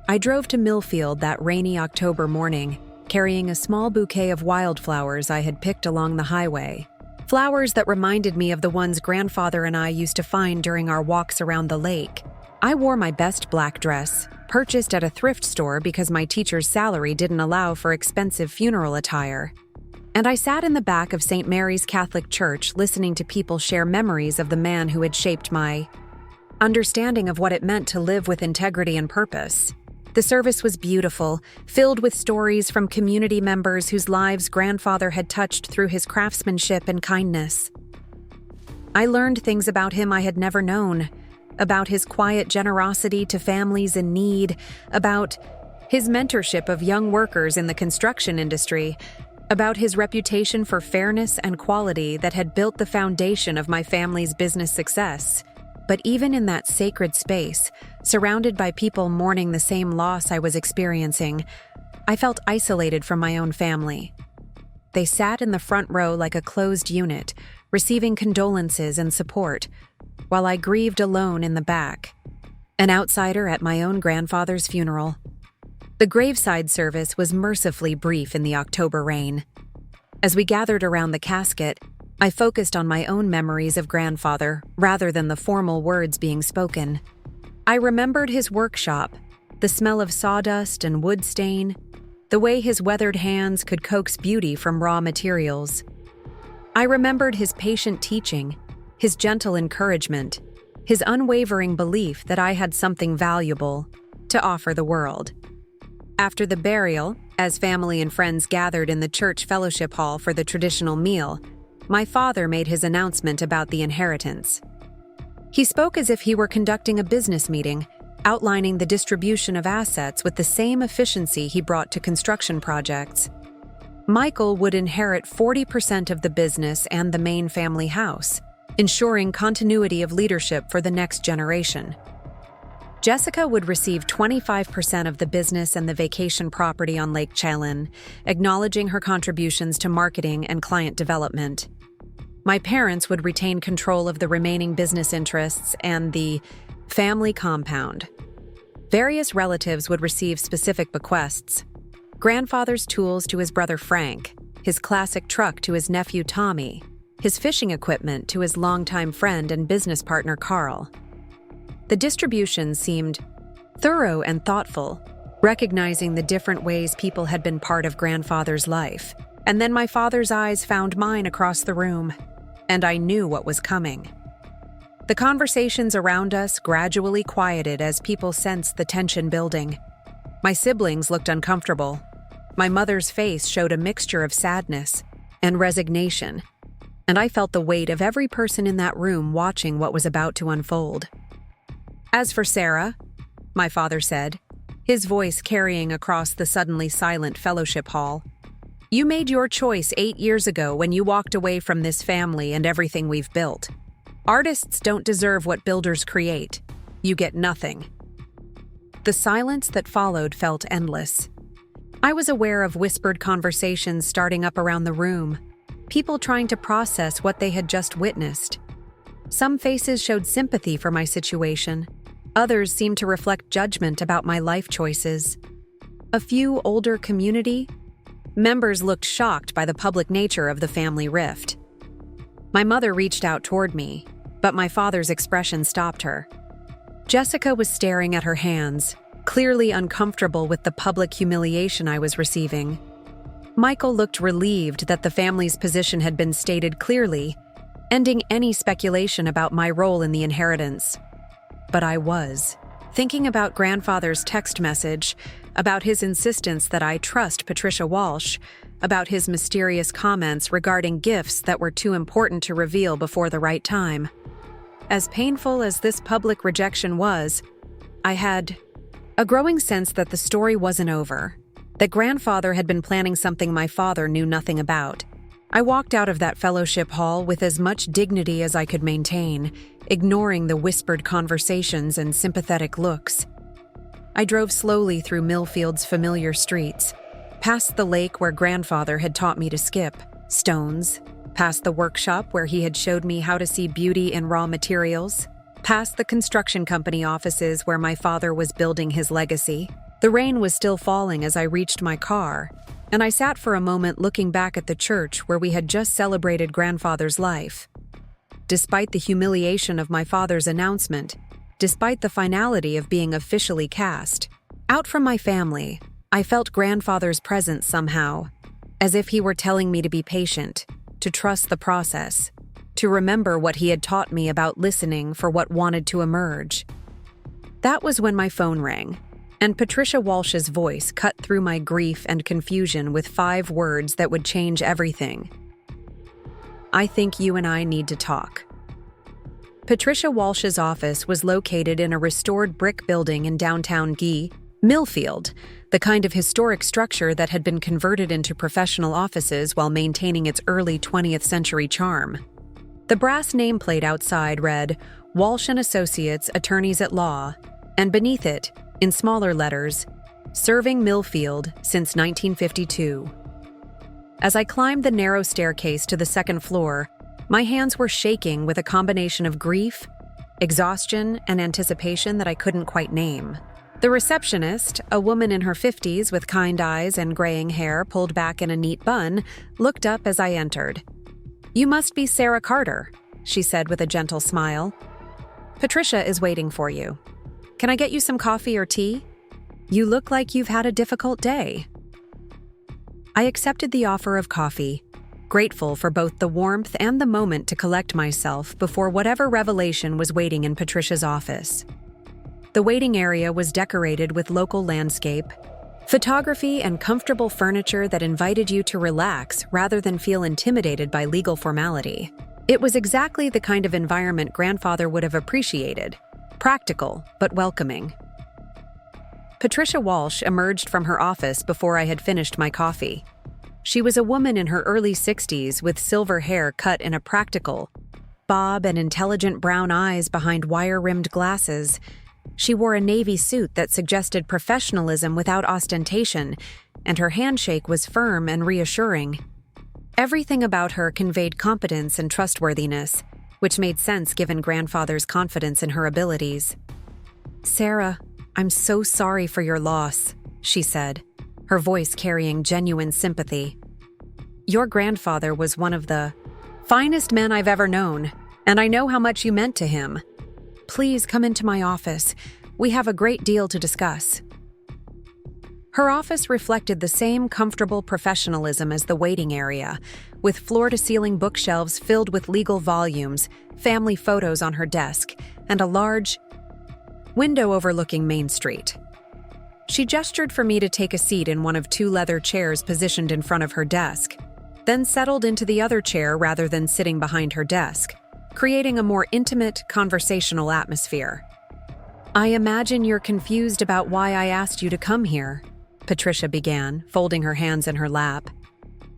I drove to Millfield that rainy October morning, carrying a small bouquet of wildflowers I had picked along the highway. Flowers that reminded me of the ones grandfather and I used to find during our walks around the lake. I wore my best black dress, purchased at a thrift store because my teacher's salary didn't allow for expensive funeral attire. And I sat in the back of St. Mary's Catholic Church listening to people share memories of the man who had shaped my understanding of what it meant to live with integrity and purpose. The service was beautiful, filled with stories from community members whose lives grandfather had touched through his craftsmanship and kindness. I learned things about him I had never known, about his quiet generosity to families in need, about his mentorship of young workers in the construction industry, about his reputation for fairness and quality that had built the foundation of my family's business success. But even in that sacred space, surrounded by people mourning the same loss I was experiencing, I felt isolated from my own family. They sat in the front row like a closed unit, receiving condolences and support, while I grieved alone in the back, an outsider at my own grandfather's funeral. The graveside service was mercifully brief in the October rain. As we gathered around the casket, I focused on my own memories of grandfather rather than the formal words being spoken. I remembered his workshop, the smell of sawdust and wood stain, the way his weathered hands could coax beauty from raw materials. I remembered his patient teaching, his gentle encouragement, his unwavering belief that I had something valuable to offer the world. After the burial, as family and friends gathered in the church fellowship hall for the traditional meal, my father made his announcement about the inheritance. He spoke as if he were conducting a business meeting, outlining the distribution of assets with the same efficiency he brought to construction projects. Michael would inherit 40% of the business and the main family house, ensuring continuity of leadership for the next generation. Jessica would receive 25% of the business and the vacation property on Lake Chelan, acknowledging her contributions to marketing and client development. My parents would retain control of the remaining business interests and the family compound. Various relatives would receive specific bequests. Grandfather's tools to his brother Frank, his classic truck to his nephew Tommy, his fishing equipment to his longtime friend and business partner Carl. The distribution seemed thorough and thoughtful, recognizing the different ways people had been part of grandfather's life. And then my father's eyes found mine across the room, and I knew what was coming. The conversations around us gradually quieted as people sensed the tension building. My siblings looked uncomfortable. My mother's face showed a mixture of sadness and resignation, and I felt the weight of every person in that room watching what was about to unfold. As for Sarah, my father said, his voice carrying across the suddenly silent fellowship hall, you made your choice 8 years ago when you walked away from this family and everything we've built. Artists don't deserve what builders create. You get nothing. The silence that followed felt endless. I was aware of whispered conversations starting up around the room, people trying to process what they had just witnessed. Some faces showed sympathy for my situation. Others seemed to reflect judgment about my life choices. A few older community members looked shocked by the public nature of the family rift. My mother reached out toward me, but my father's expression stopped her. Jessica was staring at her hands, clearly uncomfortable with the public humiliation I was receiving. Michael looked relieved that the family's position had been stated clearly, ending any speculation about my role in the inheritance. But I was. thinking about grandfather's text message, about his insistence that I trust Patricia Walsh, about his mysterious comments regarding gifts that were too important to reveal before the right time. As painful as this public rejection was, I had a growing sense that the story wasn't over, that grandfather had been planning something my father knew nothing about. I walked out of that fellowship hall with as much dignity as I could maintain, ignoring the whispered conversations and sympathetic looks. I drove slowly through Millfield's familiar streets, past the lake where grandfather had taught me to skip, stones, past the workshop where he had showed me how to see beauty in raw materials, past the construction company offices where my father was building his legacy. The rain was still falling as I reached my car, and I sat for a moment looking back at the church where we had just celebrated grandfather's life. Despite the humiliation of my father's announcement, despite the finality of being officially cast, out from my family, I felt grandfather's presence somehow, as if he were telling me to be patient, to trust the process, to remember what he had taught me about listening for what wanted to emerge. That was when my phone rang, and Patricia Walsh's voice cut through my grief and confusion with 5 words that would change everything. I think you and I need to talk. Patricia Walsh's office was located in a restored brick building in downtown Millfield, the kind of historic structure that had been converted into professional offices while maintaining its early 20th century charm. The brass nameplate outside read, Walsh & Associates, Attorneys at Law, and beneath it, in smaller letters, Serving Millfield since 1952. As I climbed the narrow staircase to the second floor, my hands were shaking with a combination of grief, exhaustion, and anticipation that I couldn't quite name. The receptionist, a woman in her 50s with kind eyes and graying hair pulled back in a neat bun, looked up as I entered. "You must be Sarah Carter," she said with a gentle smile. "Patricia is waiting for you. Can I get you some coffee or tea? You look like you've had a difficult day." I accepted the offer of coffee, grateful for both the warmth and the moment to collect myself before whatever revelation was waiting in Patricia's office. The waiting area was decorated with local landscape, photography, and comfortable furniture that invited you to relax rather than feel intimidated by legal formality. It was exactly the kind of environment grandfather would have appreciated, practical but welcoming. Patricia Walsh emerged from her office before I had finished my coffee. She was a woman in her early 60s with silver hair cut in a practical bob and intelligent brown eyes behind wire-rimmed glasses. She wore a navy suit that suggested professionalism without ostentation, and her handshake was firm and reassuring. Everything about her conveyed competence and trustworthiness, which made sense given grandfather's confidence in her abilities. "Sarah, I'm so sorry for your loss," she said, her voice carrying genuine sympathy. "Your grandfather was one of the finest men I've ever known, and I know how much you meant to him. Please come into my office. We have a great deal to discuss." Her office reflected the same comfortable professionalism as the waiting area, with floor-to-ceiling bookshelves filled with legal volumes, family photos on her desk, and a large window overlooking Main Street. She gestured for me to take a seat in one of 2 leather chairs positioned in front of her desk, then settled into the other chair rather than sitting behind her desk, creating a more intimate, conversational atmosphere. "I imagine you're confused about why I asked you to come here," Patricia began, folding her hands in her lap.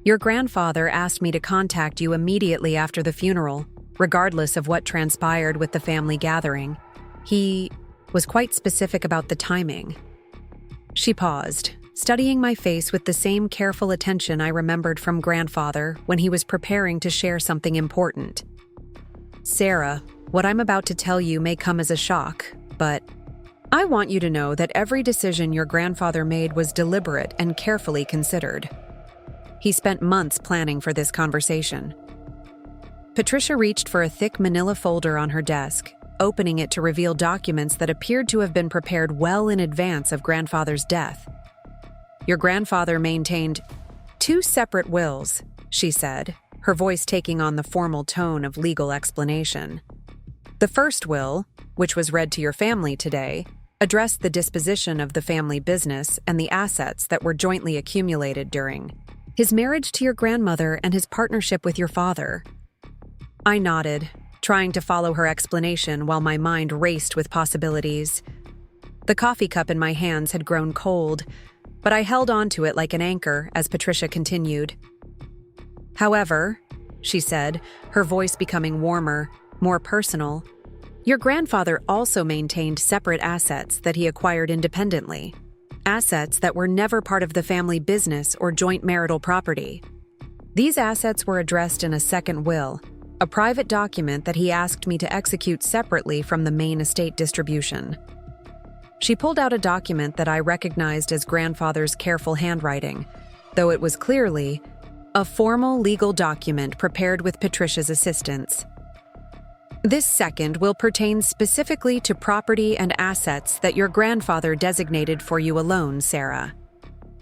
"Your grandfather asked me to contact you immediately after the funeral, regardless of what transpired with the family gathering. He was quite specific about the timing." She paused, studying my face with the same careful attention I remembered from grandfather when he was preparing to share something important. "Sarah, what I'm about to tell you may come as a shock, but I want you to know that every decision your grandfather made was deliberate and carefully considered. He spent months planning for this conversation." Patricia reached for a thick manila folder on her desk, opening it to reveal documents that appeared to have been prepared well in advance of grandfather's death. "Your grandfather maintained 2 separate wills," she said, her voice taking on the formal tone of legal explanation. "The first will, which was read to your family today, addressed the disposition of the family business and the assets that were jointly accumulated during his marriage to your grandmother and his partnership with your father. I nodded, trying to follow her explanation while my mind raced with possibilities. The coffee cup in my hands had grown cold, but I held on to it like an anchor as Patricia continued. However, she said, her voice becoming warmer, more personal, your grandfather also maintained separate assets that he acquired independently, assets that were never part of the family business or joint marital property. These assets were addressed in a second will, a private document that he asked me to execute separately from the main estate distribution. She pulled out a document that I recognized as grandfather's careful handwriting, though it was clearly a formal legal document prepared with Patricia's assistance. This second will pertain specifically to property and assets that your grandfather designated for you alone, Sarah.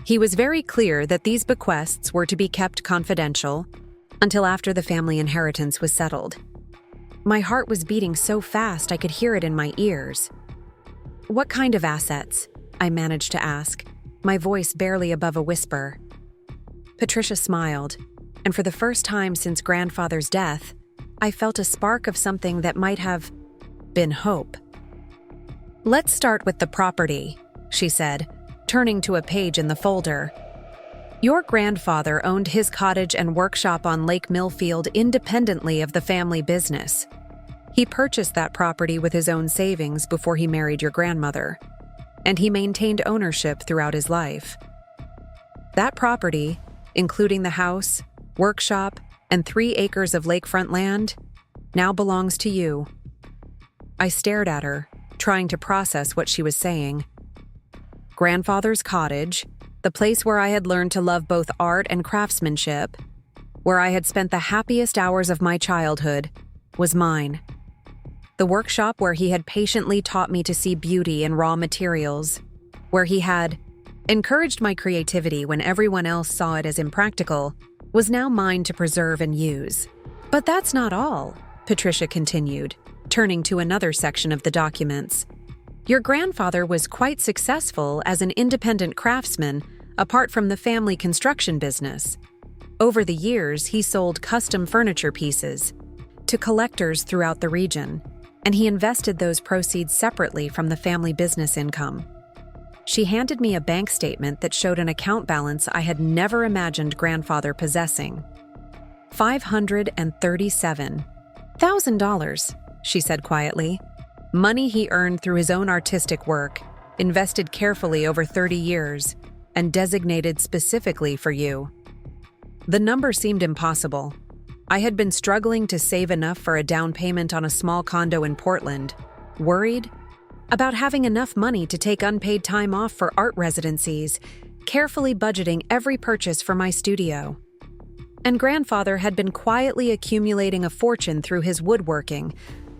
He was very clear that these bequests were to be kept confidential until after the family inheritance was settled. My heart was beating so fast I could hear it in my ears. What kind of assets? I managed to ask, my voice barely above a whisper. Patricia smiled, and for the first time since grandfather's death, I felt a spark of something that might have been hope. Let's start with the property, she said, turning to a page in the folder. Your grandfather owned his cottage and workshop on Lake Millfield independently of the family business. He purchased that property with his own savings before he married your grandmother, and he maintained ownership throughout his life. That property, including the house, workshop, and 3 acres of lakefront land, now belongs to you. I stared at her, trying to process what she was saying. Grandfather's cottage, the place where I had learned to love both art and craftsmanship, where I had spent the happiest hours of my childhood, was mine. The workshop where he had patiently taught me to see beauty in raw materials, where he had encouraged my creativity when everyone else saw it as impractical, was now mine to preserve and use. But that's not all, Patricia continued, turning to another section of the documents. Your grandfather was quite successful as an independent craftsman apart from the family construction business. Over the years, he sold custom furniture pieces to collectors throughout the region, and he invested those proceeds separately from the family business income. She handed me a bank statement that showed an account balance I had never imagined grandfather possessing. $537,000, she said quietly. Money he earned through his own artistic work, invested carefully over 30 years, and designated specifically for you. The number seemed impossible. I had been struggling to save enough for a down payment on a small condo in Portland, worried about having enough money to take unpaid time off for art residencies, carefully budgeting every purchase for my studio. And grandfather had been quietly accumulating a fortune through his woodworking,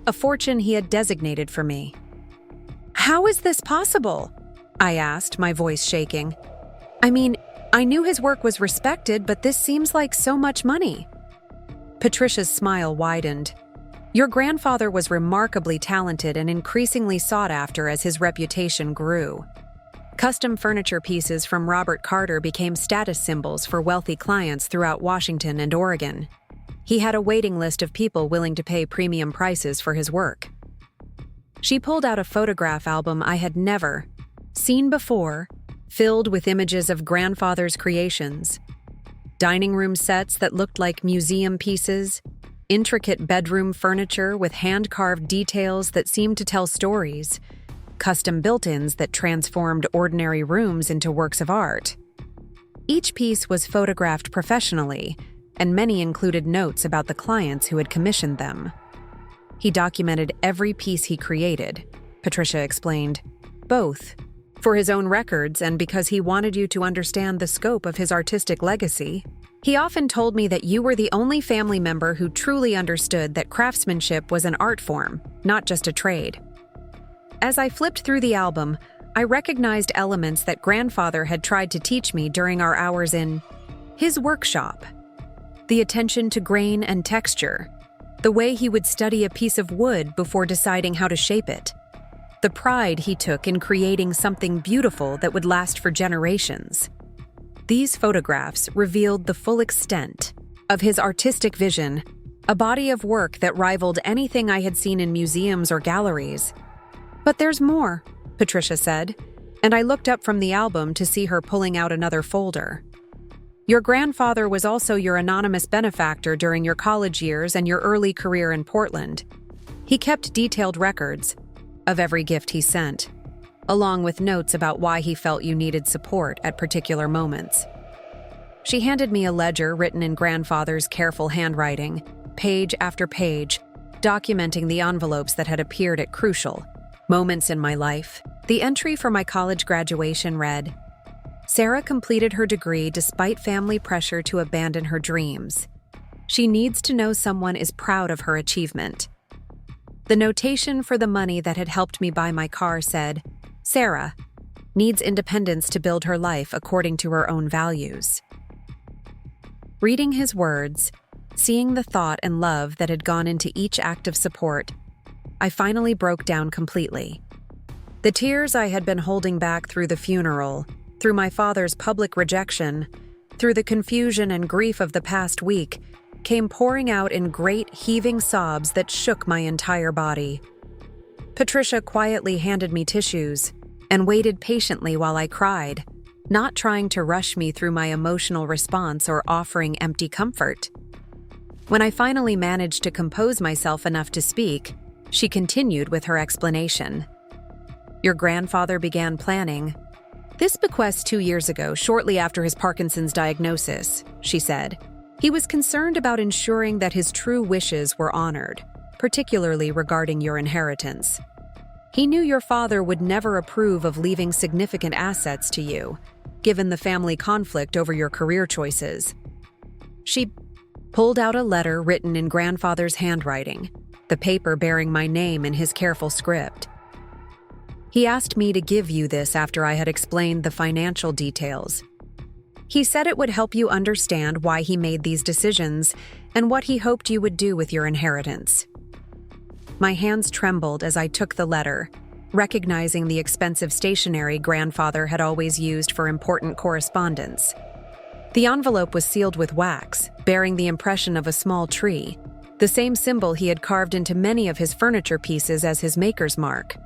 a fortune he had designated for me. How is this possible? I asked, my voice shaking. I mean, I knew his work was respected, but this seems like so much money. Patricia's smile widened. Your grandfather was remarkably talented and increasingly sought after as his reputation grew. Custom furniture pieces from Robert Carter became status symbols for wealthy clients throughout Washington and Oregon. He had a waiting list of people willing to pay premium prices for his work. She pulled out a photograph album I had never seen before, filled with images of grandfather's creations. Dining room sets that looked like museum pieces, intricate bedroom furniture with hand-carved details that seemed to tell stories, custom built-ins that transformed ordinary rooms into works of art. Each piece was photographed professionally, and many included notes about the clients who had commissioned them. He documented every piece he created, Patricia explained, both for his own records and because he wanted you to understand the scope of his artistic legacy. He often told me that you were the only family member who truly understood that craftsmanship was an art form, not just a trade. As I flipped through the album, I recognized elements that grandfather had tried to teach me during our hours in his workshop. The attention to grain and texture, the way he would study a piece of wood before deciding how to shape it, the pride he took in creating something beautiful that would last for generations. These photographs revealed the full extent of his artistic vision, a body of work that rivaled anything I had seen in museums or galleries. "But there's more," Patricia said, and I looked up from the album to see her pulling out another folder. "Your grandfather was also your anonymous benefactor during your college years and your early career in Portland. He kept detailed records of every gift he sent, along with notes about why he felt you needed support at particular moments." She handed me a ledger written in grandfather's careful handwriting, page after page, documenting the envelopes that had appeared at crucial moments in my life. The entry for my college graduation read, "Sarah completed her degree despite family pressure to abandon her dreams. She needs to know someone is proud of her achievement." The notation for the money that had helped me buy my car said, "Sarah needs independence to build her life according to her own values." Reading his words, seeing the thought and love that had gone into each act of support, I finally broke down completely. The tears I had been holding back through the funeral, through my father's public rejection, through the confusion and grief of the past week, came pouring out in great, heaving sobs that shook my entire body. Patricia quietly handed me tissues and waited patiently while I cried, not trying to rush me through my emotional response or offering empty comfort. When I finally managed to compose myself enough to speak, she continued with her explanation. "Your grandfather began planning this bequest 2 years ago, shortly after his Parkinson's diagnosis," she said. "He was concerned about ensuring that his true wishes were honored, particularly regarding your inheritance. He knew your father would never approve of leaving significant assets to you, given the family conflict over your career choices." She pulled out a letter written in grandfather's handwriting, the paper bearing my name in his careful script. "He asked me to give you this after I had explained the financial details. He said it would help you understand why he made these decisions and what he hoped you would do with your inheritance." My hands trembled as I took the letter, recognizing the expensive stationery grandfather had always used for important correspondence. The envelope was sealed with wax, bearing the impression of a small tree, the same symbol he had carved into many of his furniture pieces as his maker's mark.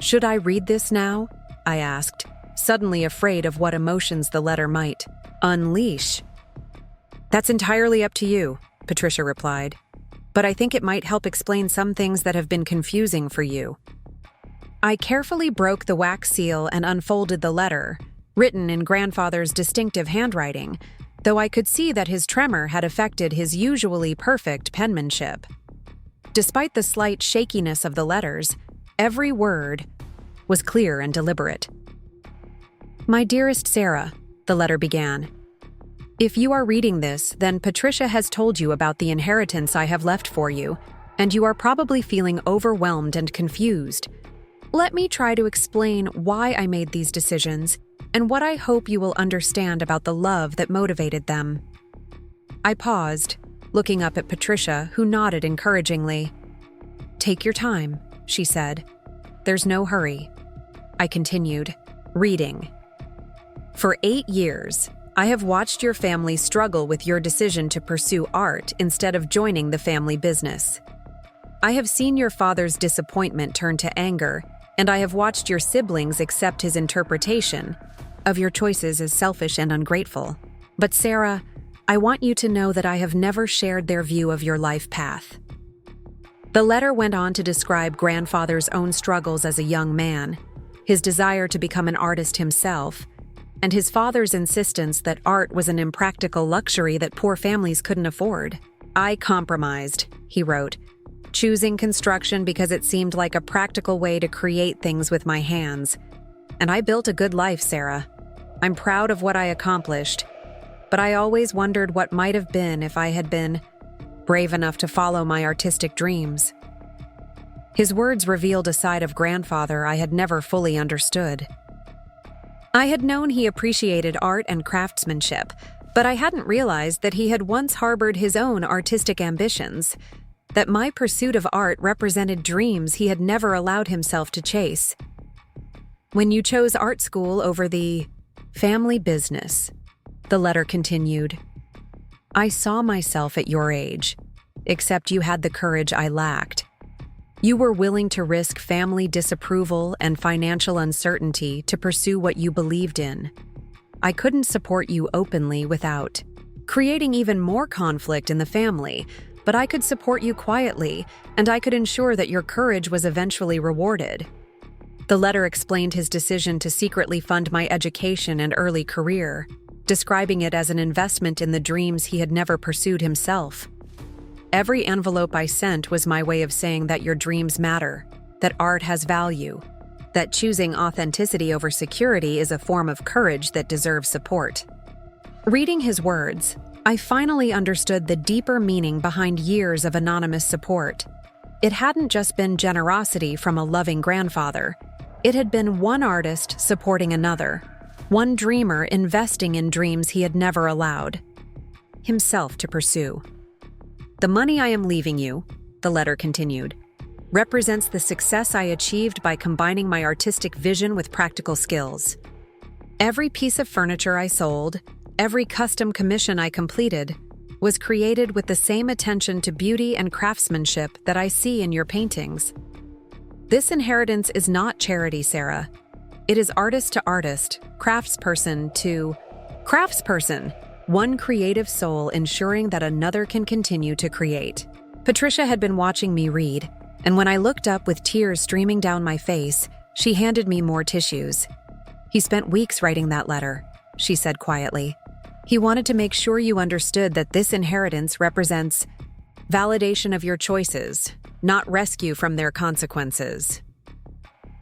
"Should I read this now?" I asked, suddenly afraid of what emotions the letter might unleash. "That's entirely up to you," Patricia replied, "but I think it might help explain some things that have been confusing for you." I carefully broke the wax seal and unfolded the letter, written in grandfather's distinctive handwriting, though I could see that his tremor had affected his usually perfect penmanship. Despite the slight shakiness of the letters, every word was clear and deliberate. "My dearest Sarah," the letter began, "if you are reading this, then Patricia has told you about the inheritance I have left for you, and you are probably feeling overwhelmed and confused. Let me try to explain why I made these decisions and what I hope you will understand about the love that motivated them." I paused, looking up at Patricia, who nodded encouragingly. "Take your time," she said. "There's no hurry." I continued, reading. "For 8 years, I have watched your family struggle with your decision to pursue art instead of joining the family business. I have seen your father's disappointment turn to anger, and I have watched your siblings accept his interpretation of your choices as selfish and ungrateful. But Sarah, I want you to know that I have never shared their view of your life path." The letter went on to describe grandfather's own struggles as a young man, his desire to become an artist himself, and his father's insistence that art was an impractical luxury that poor families couldn't afford. "I compromised," he wrote, "choosing construction because it seemed like a practical way to create things with my hands. And I built a good life, Sarah. I'm proud of what I accomplished, but I always wondered what might have been if I had been brave enough to follow my artistic dreams." His words revealed a side of grandfather I had never fully understood. I had known he appreciated art and craftsmanship, but I hadn't realized that he had once harbored his own artistic ambitions. that my pursuit of art represented dreams he had never allowed himself to chase. When you chose art school over the family business, the letter continued, I saw myself at your age, except you had the courage I lacked. You were willing to risk family disapproval and financial uncertainty to pursue what you believed in. I couldn't support you openly without creating even more conflict in the family, but I could support you quietly, and I could ensure that your courage was eventually rewarded. The letter explained his decision to secretly fund my education and early career, describing it as an investment in the dreams he had never pursued himself. Every envelope I sent was my way of saying that your dreams matter, that art has value, that choosing authenticity over security is a form of courage that deserves support. Reading his words, I finally understood the deeper meaning behind years of anonymous support. It hadn't just been generosity from a loving grandfather. It had been one artist supporting another, one dreamer investing in dreams he had never allowed himself to pursue. The money I am leaving you, the letter continued, represents the success I achieved by combining my artistic vision with practical skills. Every piece of furniture I sold, every custom commission I completed, was created with the same attention to beauty and craftsmanship that I see in your paintings. This inheritance is not charity, Sarah. It is artist to artist, craftsperson to craftsperson, one creative soul ensuring that another can continue to create. Patricia had been watching me read, and when I looked up with tears streaming down my face, she handed me more tissues. He spent weeks writing that letter, she said quietly. He wanted to make sure you understood that this inheritance represents validation of your choices, not rescue from their consequences.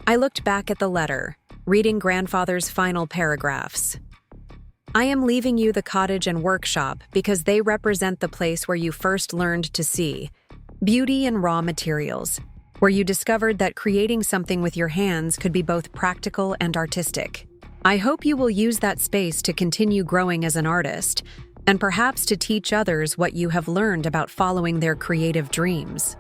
I looked back at the letter, reading grandfather's final paragraphs. I am leaving you the cottage and workshop because they represent the place where you first learned to see beauty in raw materials, where you discovered that creating something with your hands could be both practical and artistic. I hope you will use that space to continue growing as an artist, and perhaps to teach others what you have learned about following their creative dreams.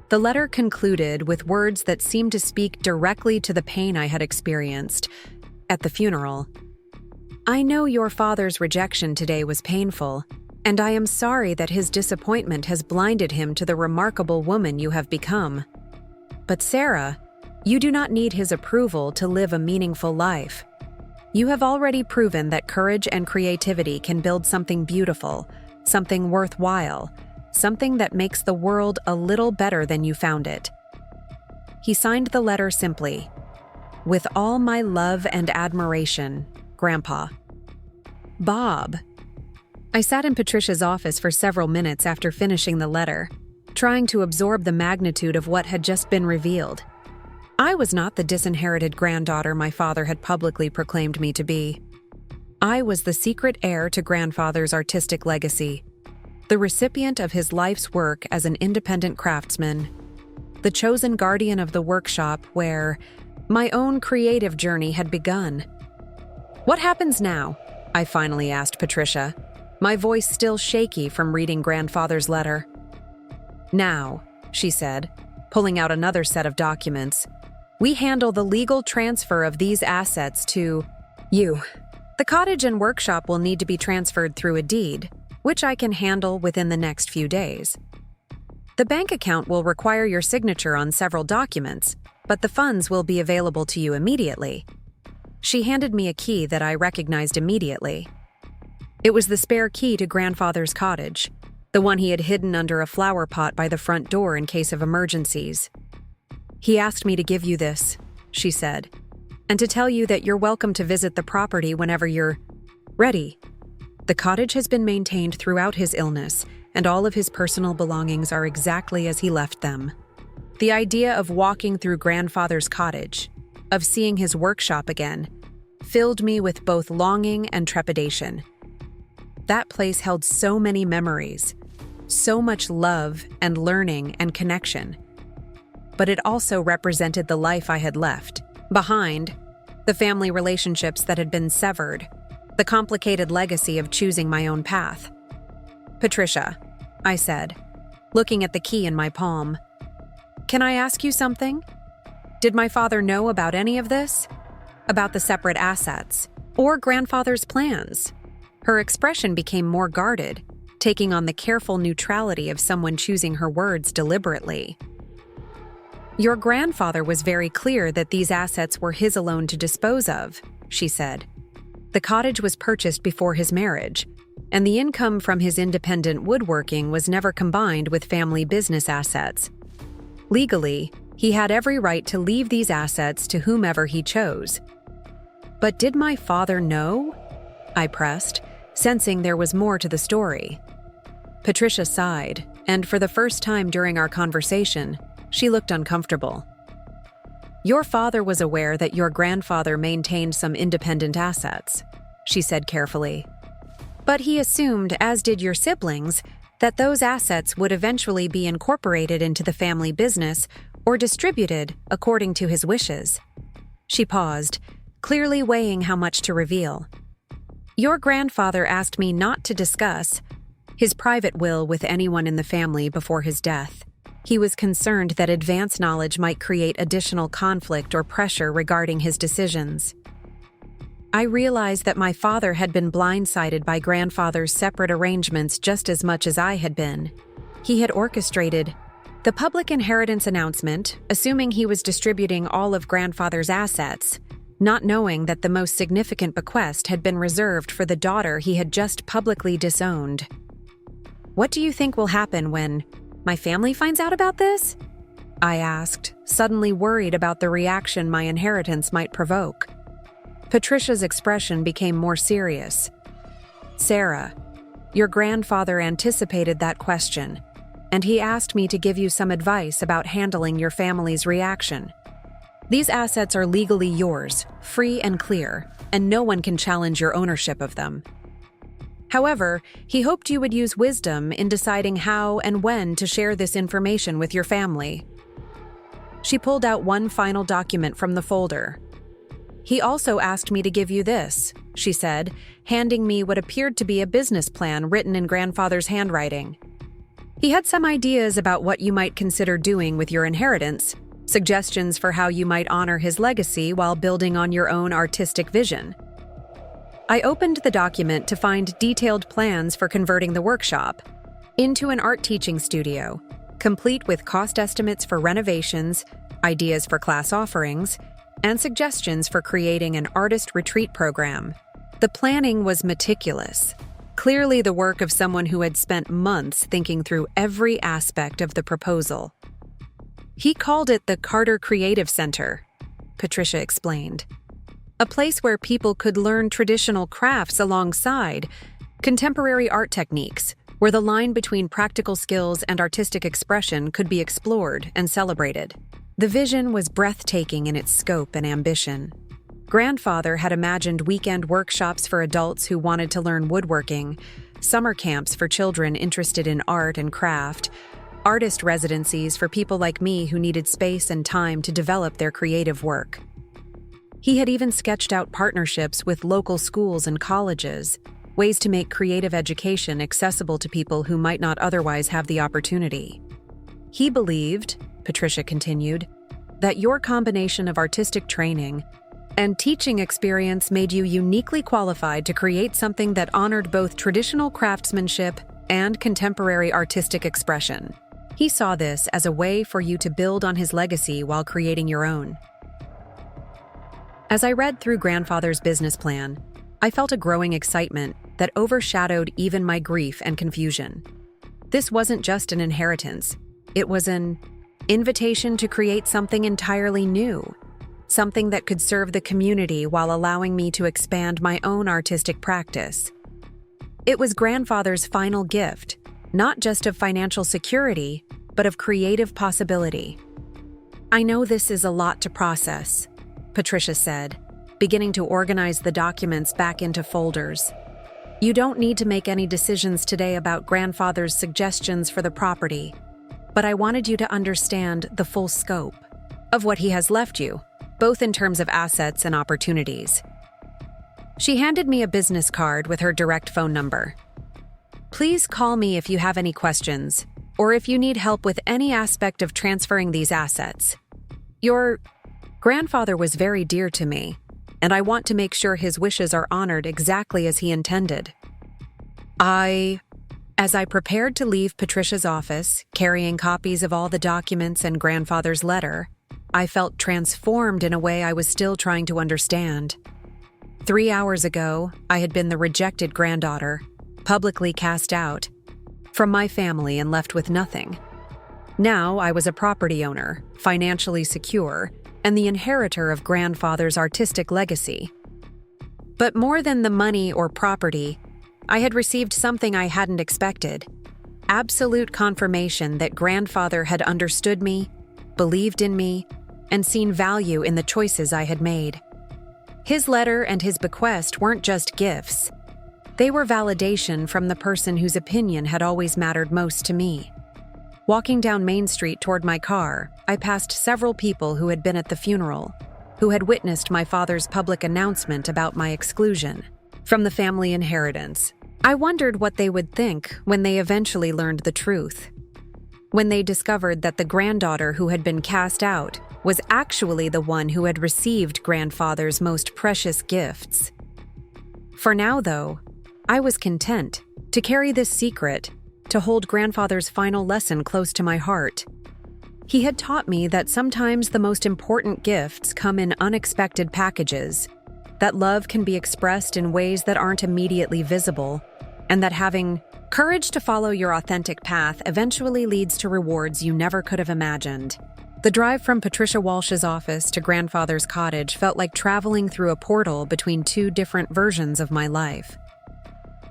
The letter concluded with words that seemed to speak directly to the pain I had experienced at the funeral. I know your father's rejection today was painful, and I am sorry that his disappointment has blinded him to the remarkable woman you have become. But Sarah, you do not need his approval to live a meaningful life. You have already proven that courage and creativity can build something beautiful, something worthwhile, something that makes the world a little better than you found it. He signed the letter simply, with all my love and admiration, Grandpa. Bob. I sat in Patricia's office for several minutes after finishing the letter, trying to absorb the magnitude of what had just been revealed. I was not the disinherited granddaughter my father had publicly proclaimed me to be. I was the secret heir to grandfather's artistic legacy, the recipient of his life's work as an independent craftsman, the chosen guardian of the workshop where my own creative journey had begun. What happens now? I finally asked Patricia, my voice still shaky from reading grandfather's letter. Now, she said, pulling out another set of documents, we handle the legal transfer of these assets to you. The cottage and workshop will need to be transferred through a deed, which I can handle within the next few days. The bank account will require your signature on several documents, but the funds will be available to you immediately. She handed me a key that I recognized immediately. It was the spare key to grandfather's cottage, the one he had hidden under a flower pot by the front door in case of emergencies. He asked me to give you this, she said, and to tell you that you're welcome to visit the property whenever you're ready. The cottage has been maintained throughout his illness, and all of his personal belongings are exactly as he left them. The idea of walking through grandfather's cottage, of seeing his workshop again, filled me with both longing and trepidation. That place held so many memories, so much love and learning and connection. But it also represented the life I had left behind, the family relationships that had been severed, the complicated legacy of choosing my own path. Patricia, I said, looking at the key in my palm. "Can I ask you something? Did my father know about any of this? About the separate assets? Or grandfather's plans?" Her expression became more guarded, taking on the careful neutrality of someone choosing her words deliberately. "Your grandfather was very clear that these assets were his alone to dispose of," she said. "The cottage was purchased before his marriage, and the income from his independent woodworking was never combined with family business assets. Legally, he had every right to leave these assets to whomever he chose." "But did my father know?" I pressed, sensing there was more to the story. Patricia sighed, and for the first time during our conversation, she looked uncomfortable. "Your father was aware that your grandfather maintained some independent assets," she said carefully. "But he assumed, as did your siblings, that those assets would eventually be incorporated into the family business or distributed according to his wishes." She paused, clearly weighing how much to reveal. "Your grandfather asked me not to discuss his private will with anyone in the family before his death. He was concerned that advance knowledge might create additional conflict or pressure regarding his decisions." I realized that my father had been blindsided by grandfather's separate arrangements just as much as I had been. He had orchestrated the public inheritance announcement, assuming he was distributing all of grandfather's assets, not knowing that the most significant bequest had been reserved for the daughter he had just publicly disowned. "What do you think will happen when my family finds out about this?" I asked, suddenly worried about the reaction my inheritance might provoke. Patricia's expression became more serious. "Sarah, your grandfather anticipated that question, and he asked me to give you some advice about handling your family's reaction. These assets are legally yours, free and clear, and no one can challenge your ownership of them. However, he hoped you would use wisdom in deciding how and when to share this information with your family." She pulled out one final document from the folder. "He also asked me to give you this," she said, handing me what appeared to be a business plan written in grandfather's handwriting. "He had some ideas about what you might consider doing with your inheritance, suggestions for how you might honor his legacy while building on your own artistic vision." I opened the document to find detailed plans for converting the workshop into an art teaching studio, complete with cost estimates for renovations, ideas for class offerings, and suggestions for creating an artist retreat program. The planning was meticulous, clearly the work of someone who had spent months thinking through every aspect of the proposal. "He called it the Carter Creative Center," Patricia explained. "A place where people could learn traditional crafts alongside contemporary art techniques, where the line between practical skills and artistic expression could be explored and celebrated." The vision was breathtaking in its scope and ambition. Grandfather had imagined weekend workshops for adults who wanted to learn woodworking, summer camps for children interested in art and craft, artist residencies for people like me who needed space and time to develop their creative work. He had even sketched out partnerships with local schools and colleges, ways to make creative education accessible to people who might not otherwise have the opportunity. He believed, Patricia continued, that your combination of artistic training and teaching experience made you uniquely qualified to create something that honored both traditional craftsmanship and contemporary artistic expression. He saw this as a way for you to build on his legacy while creating your own. As I read through grandfather's business plan, I felt a growing excitement that overshadowed even my grief and confusion. This wasn't just an inheritance. It was an invitation to create something entirely new, something that could serve the community while allowing me to expand my own artistic practice. It was grandfather's final gift, not just of financial security, but of creative possibility. "I know this is a lot to process," Patricia said, beginning to organize the documents back into folders. "You don't need to make any decisions today about grandfather's suggestions for the property, but I wanted you to understand the full scope of what he has left you, both in terms of assets and opportunities." She handed me a business card with her direct phone number. "Please call me if you have any questions or if you need help with any aspect of transferring these assets. Your grandfather was very dear to me, and I want to make sure his wishes are honored exactly as he intended. As I prepared to leave Patricia's office, carrying copies of all the documents and grandfather's letter, I felt transformed in a way I was still trying to understand. 3 hours ago, I had been the rejected granddaughter, publicly cast out from my family and left with nothing. Now I was a property owner, financially secure, and the inheritor of grandfather's artistic legacy. But more than the money or property, I had received something I hadn't expected: absolute confirmation that grandfather had understood me, believed in me, and seen value in the choices I had made. His letter and his bequest weren't just gifts. They were validation from the person whose opinion had always mattered most to me. Walking down Main Street toward my car, I passed several people who had been at the funeral, who had witnessed my father's public announcement about my exclusion from the family inheritance. I wondered what they would think when they eventually learned the truth. When they discovered that the granddaughter who had been cast out was actually the one who had received grandfather's most precious gifts. For now, though, I was content to carry this secret, to hold grandfather's final lesson close to my heart. He had taught me that sometimes the most important gifts come in unexpected packages, that love can be expressed in ways that aren't immediately visible, and that having courage to follow your authentic path eventually leads to rewards you never could have imagined. The drive from Patricia Walsh's office to grandfather's cottage felt like traveling through a portal between two different versions of my life.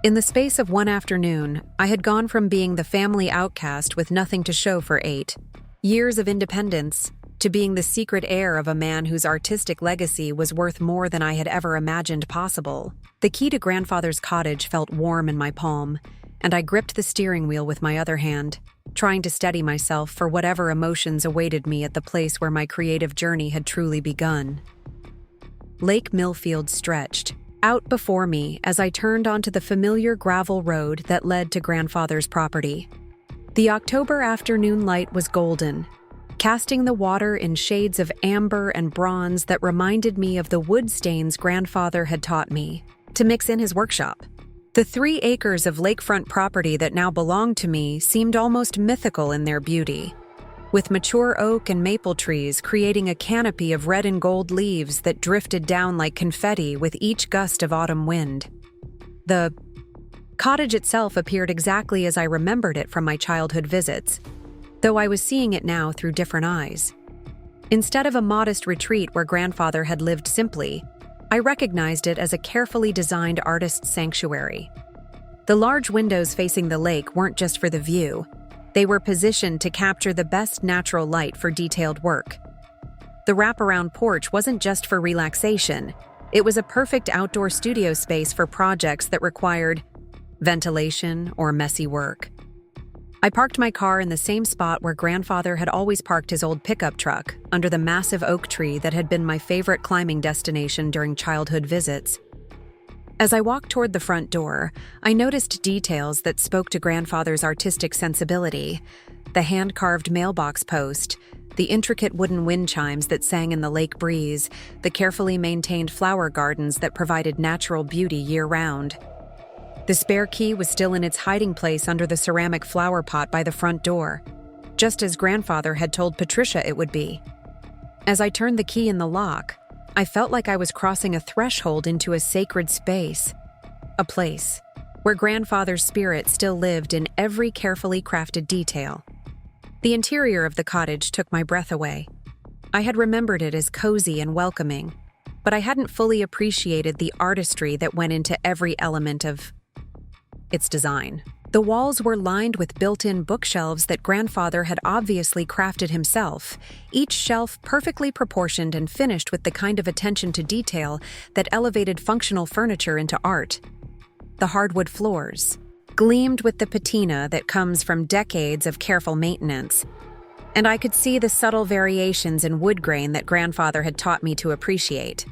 In the space of one afternoon, I had gone from being the family outcast with nothing to show for 8 years of independence to being the secret heir of a man whose artistic legacy was worth more than I had ever imagined possible. The key to grandfather's cottage felt warm in my palm, and I gripped the steering wheel with my other hand, trying to steady myself for whatever emotions awaited me at the place where my creative journey had truly begun. Lake Millfield stretched out before me as I turned onto the familiar gravel road that led to grandfather's property. The October afternoon light was golden, casting the water in shades of amber and bronze that reminded me of the wood stains grandfather had taught me to mix in his workshop. The 3 acres of lakefront property that now belonged to me seemed almost mythical in their beauty, with mature oak and maple trees creating a canopy of red and gold leaves that drifted down like confetti with each gust of autumn wind. The cottage itself appeared exactly as I remembered it from my childhood visits, though I was seeing it now through different eyes. Instead of a modest retreat where grandfather had lived simply, I recognized it as a carefully designed artist's sanctuary. The large windows facing the lake weren't just for the view. They were positioned to capture the best natural light for detailed work. The wraparound porch wasn't just for relaxation. It was a perfect outdoor studio space for projects that required ventilation or messy work. I parked my car in the same spot where grandfather had always parked his old pickup truck, under the massive oak tree that had been my favorite climbing destination during childhood visits. As I walked toward the front door, I noticed details that spoke to grandfather's artistic sensibility: the hand-carved mailbox post, the intricate wooden wind chimes that sang in the lake breeze, the carefully maintained flower gardens that provided natural beauty year-round. The spare key was still in its hiding place under the ceramic flower pot by the front door, just as grandfather had told Patricia it would be. As I turned the key in the lock, I felt like I was crossing a threshold into a sacred space, a place where grandfather's spirit still lived in every carefully crafted detail. The interior of the cottage took my breath away. I had remembered it as cozy and welcoming, but I hadn't fully appreciated the artistry that went into every element of its design. The walls were lined with built-in bookshelves that grandfather had obviously crafted himself, each shelf perfectly proportioned and finished with the kind of attention to detail that elevated functional furniture into art. The hardwood floors gleamed with the patina that comes from decades of careful maintenance, and I could see the subtle variations in wood grain that grandfather had taught me to appreciate.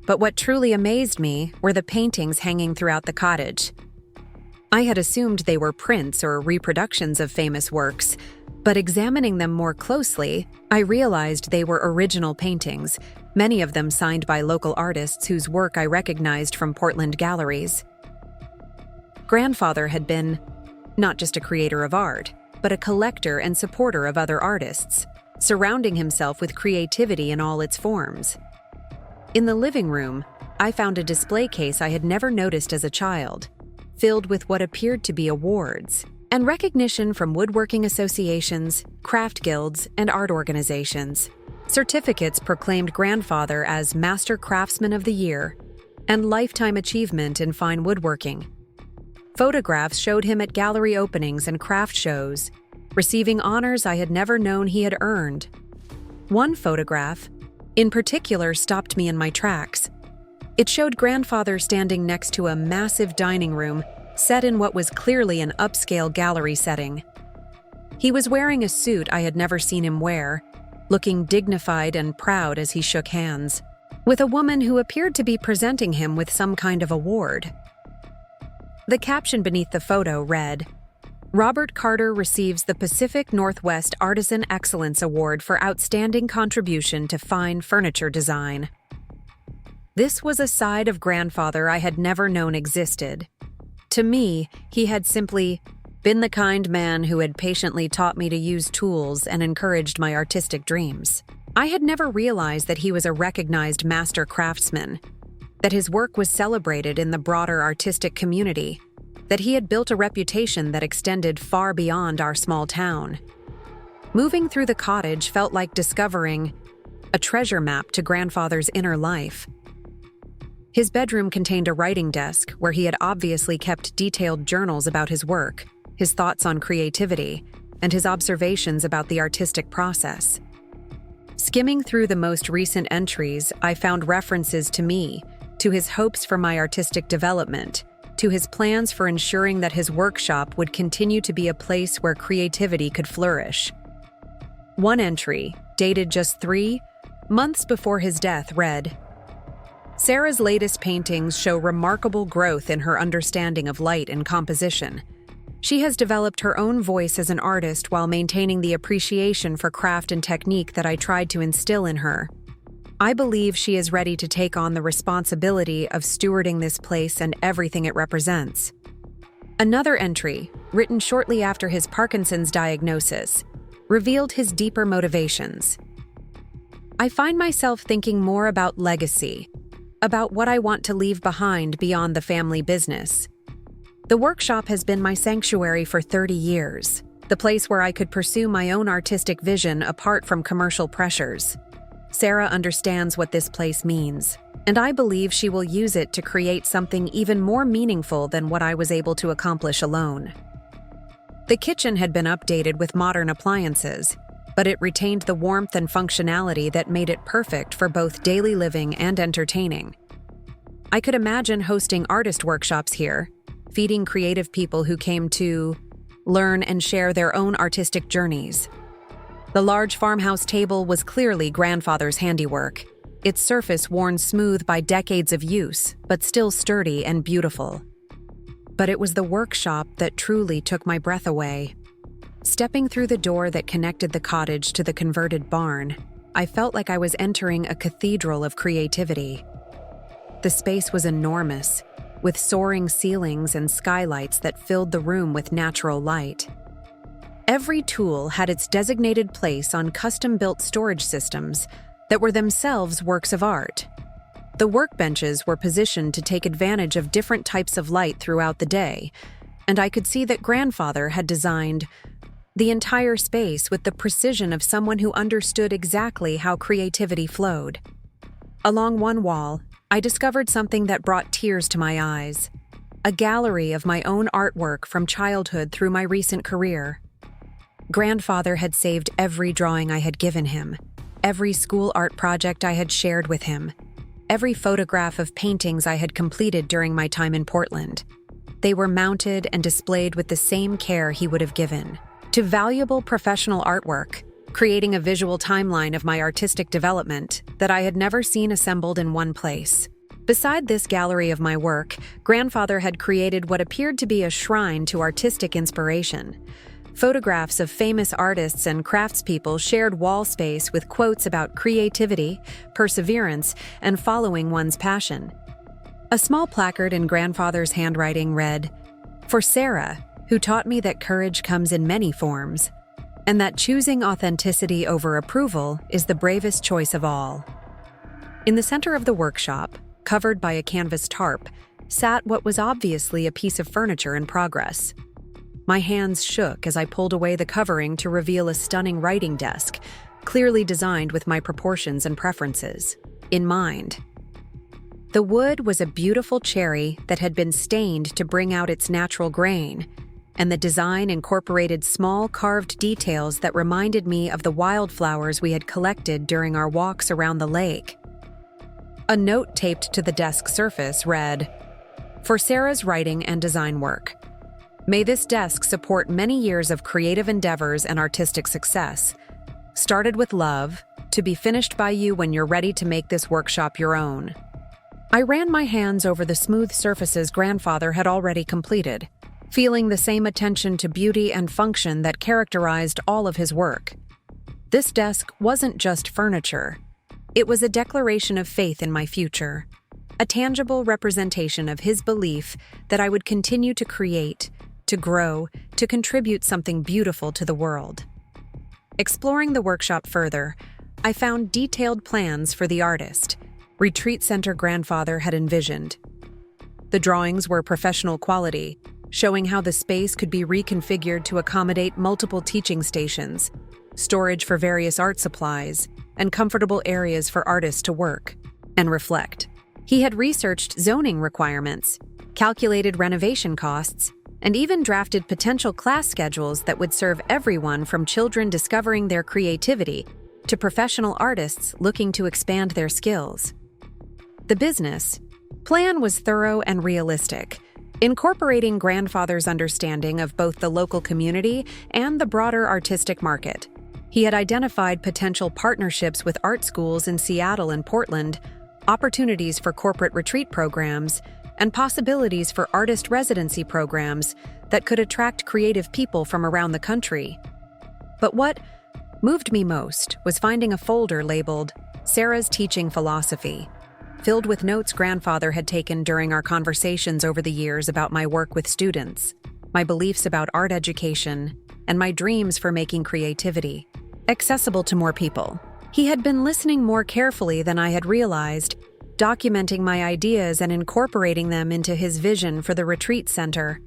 But what truly amazed me were the paintings hanging throughout the cottage. I had assumed they were prints or reproductions of famous works, but examining them more closely, I realized they were original paintings, many of them signed by local artists whose work I recognized from Portland galleries. Grandfather had been not just a creator of art, but a collector and supporter of other artists, surrounding himself with creativity in all its forms. In the living room, I found a display case I had never noticed as a child, filled with what appeared to be awards and recognition from woodworking associations, craft guilds, and art organizations. Certificates proclaimed Grandfather as Master Craftsman of the Year and Lifetime Achievement in Fine Woodworking. Photographs showed him at gallery openings and craft shows, receiving honors I had never known he had earned. One photograph, in particular, stopped me in my tracks. It showed Grandfather standing next to a massive dining room set in what was clearly an upscale gallery setting. He was wearing a suit I had never seen him wear, looking dignified and proud as he shook hands, with a woman who appeared to be presenting him with some kind of award. The caption beneath the photo read, "Robert Carter receives the Pacific Northwest Artisan Excellence Award for outstanding contribution to fine furniture design." This was a side of Grandfather I had never known existed. To me, he had simply been the kind man who had patiently taught me to use tools and encouraged my artistic dreams. I had never realized that he was a recognized master craftsman, that his work was celebrated in the broader artistic community, that he had built a reputation that extended far beyond our small town. Moving through the cottage felt like discovering a treasure map to Grandfather's inner life. His bedroom contained a writing desk where he had obviously kept detailed journals about his work, his thoughts on creativity, and his observations about the artistic process. Skimming through the most recent entries, I found references to me, to his hopes for my artistic development, to his plans for ensuring that his workshop would continue to be a place where creativity could flourish. One entry, dated just 3 months before his death, read, "Sarah's latest paintings show remarkable growth in her understanding of light and composition. She has developed her own voice as an artist while maintaining the appreciation for craft and technique that I tried to instill in her. I believe she is ready to take on the responsibility of stewarding this place and everything it represents." Another entry, written shortly after his Parkinson's diagnosis, revealed his deeper motivations. "I find myself thinking more about legacy, about what I want to leave behind beyond the family business. The workshop has been my sanctuary for 30 years, the place where I could pursue my own artistic vision apart from commercial pressures. Sarah understands what this place means, and I believe she will use it to create something even more meaningful than what I was able to accomplish alone." The kitchen had been updated with modern appliances, but it retained the warmth and functionality that made it perfect for both daily living and entertaining. I could imagine hosting artist workshops here, feeding creative people who came to learn and share their own artistic journeys. The large farmhouse table was clearly Grandfather's handiwork, its surface worn smooth by decades of use, but still sturdy and beautiful. But it was the workshop that truly took my breath away. Stepping through the door that connected the cottage to the converted barn, I felt like I was entering a cathedral of creativity. The space was enormous, with soaring ceilings and skylights that filled the room with natural light. Every tool had its designated place on custom-built storage systems that were themselves works of art. The workbenches were positioned to take advantage of different types of light throughout the day, and I could see that Grandfather had designed the entire space with the precision of someone who understood exactly how creativity flowed. Along one wall, I discovered something that brought tears to my eyes: a gallery of my own artwork from childhood through my recent career. Grandfather had saved every drawing I had given him, every school art project I had shared with him, every photograph of paintings I had completed during my time in Portland. They were mounted and displayed with the same care he would have given to valuable professional artwork, creating a visual timeline of my artistic development that I had never seen assembled in one place. Beside this gallery of my work, grandfather had created what appeared to be a shrine to artistic inspiration. Photographs of famous artists and craftspeople shared wall space with quotes about creativity, perseverance, and following one's passion. A small placard in grandfather's handwriting read, "For Sarah, who taught me that courage comes in many forms, and that choosing authenticity over approval is the bravest choice of all." In the center of the workshop, covered by a canvas tarp, sat what was obviously a piece of furniture in progress. My hands shook as I pulled away the covering to reveal a stunning writing desk, clearly designed with my proportions and preferences in mind. The wood was a beautiful cherry that had been stained to bring out its natural grain, and the design incorporated small carved details that reminded me of the wildflowers we had collected during our walks around the lake. A note taped to the desk surface read, "For Sarah's writing and design work. May this desk support many years of creative endeavors and artistic success. Started with love, to be finished by you when you're ready to make this workshop your own." I ran my hands over the smooth surfaces grandfather had already completed, feeling the same attention to beauty and function that characterized all of his work. This desk wasn't just furniture. It was a declaration of faith in my future, a tangible representation of his belief that I would continue to create, to grow, to contribute something beautiful to the world. Exploring the workshop further, I found detailed plans for the artist, retreat center grandfather had envisioned. The drawings were professional quality, showing how the space could be reconfigured to accommodate multiple teaching stations, storage for various art supplies, and comfortable areas for artists to work and reflect. He had researched zoning requirements, calculated renovation costs, and even drafted potential class schedules that would serve everyone from children discovering their creativity to professional artists looking to expand their skills. The business plan was thorough and realistic, incorporating grandfather's understanding of both the local community and the broader artistic market. He had identified potential partnerships with art schools in Seattle and Portland, opportunities for corporate retreat programs, and possibilities for artist residency programs that could attract creative people from around the country. But what moved me most was finding a folder labeled Sarah's Teaching Philosophy, filled with notes grandfather had taken during our conversations over the years about my work with students, my beliefs about art education, and my dreams for making creativity accessible to more people. He had been listening more carefully than I had realized, documenting my ideas and incorporating them into his vision for the retreat center.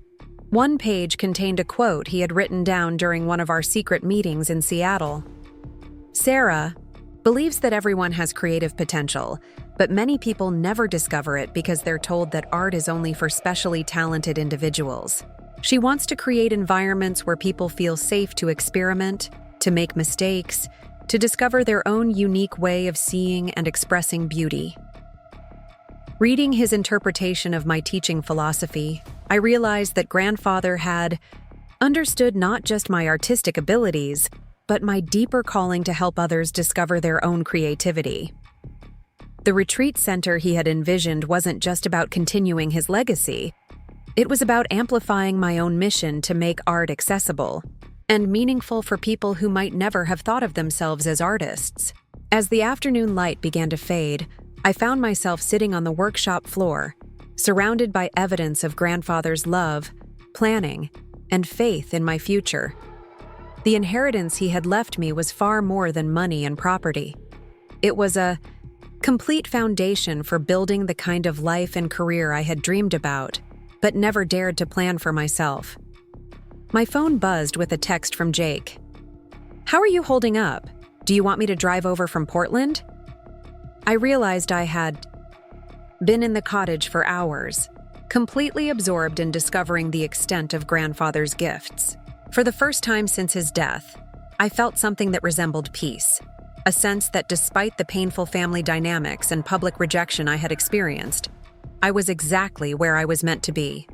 One page contained a quote he had written down during one of our secret meetings in Seattle. "Sarah believes that everyone has creative potential, but many people never discover it because they're told that art is only for specially talented individuals. She wants to create environments where people feel safe to experiment, to make mistakes, to discover their own unique way of seeing and expressing beauty." Reading his interpretation of my teaching philosophy, I realized that grandfather had understood not just my artistic abilities, but my deeper calling to help others discover their own creativity. The retreat center he had envisioned wasn't just about continuing his legacy. It was about amplifying my own mission to make art accessible and meaningful for people who might never have thought of themselves as artists. As the afternoon light began to fade, I found myself sitting on the workshop floor, surrounded by evidence of grandfather's love, planning, and faith in my future. The inheritance he had left me was far more than money and property. It was a complete foundation for building the kind of life and career I had dreamed about, but never dared to plan for myself. My phone buzzed with a text from Jake. "How are you holding up? Do you want me to drive over from Portland?" I realized I had been in the cottage for hours, completely absorbed in discovering the extent of grandfather's gifts. For the first time since his death, I felt something that resembled peace, a sense that despite the painful family dynamics and public rejection I had experienced, I was exactly where I was meant to be.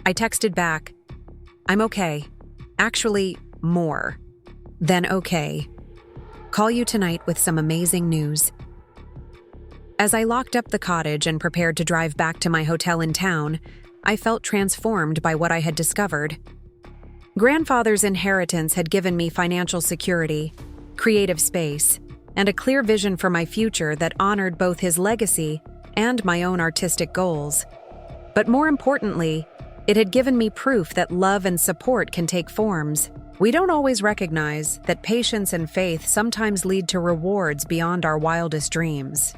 I texted back, "I'm okay. Actually, more than okay. Call you tonight with some amazing news." As I locked up the cottage and prepared to drive back to my hotel in town, I felt transformed by what I had discovered. Grandfather's inheritance had given me financial security, creative space, and a clear vision for my future that honored both his legacy and my own artistic goals. But more importantly, it had given me proof that love and support can take forms. We don't always recognize that patience and faith sometimes lead to rewards beyond our wildest dreams.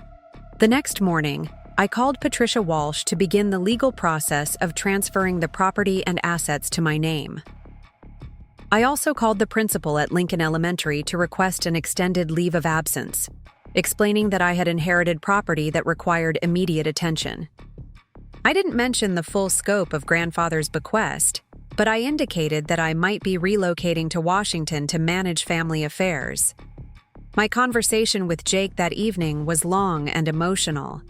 The next morning, I called Patricia Walsh to begin the legal process of transferring the property and assets to my name. I also called the principal at Lincoln Elementary to request an extended leave of absence, explaining that I had inherited property that required immediate attention. I didn't mention the full scope of Grandfather's bequest, but I indicated that I might be relocating to Washington to manage family affairs. My conversation with Jake that evening was long and emotional.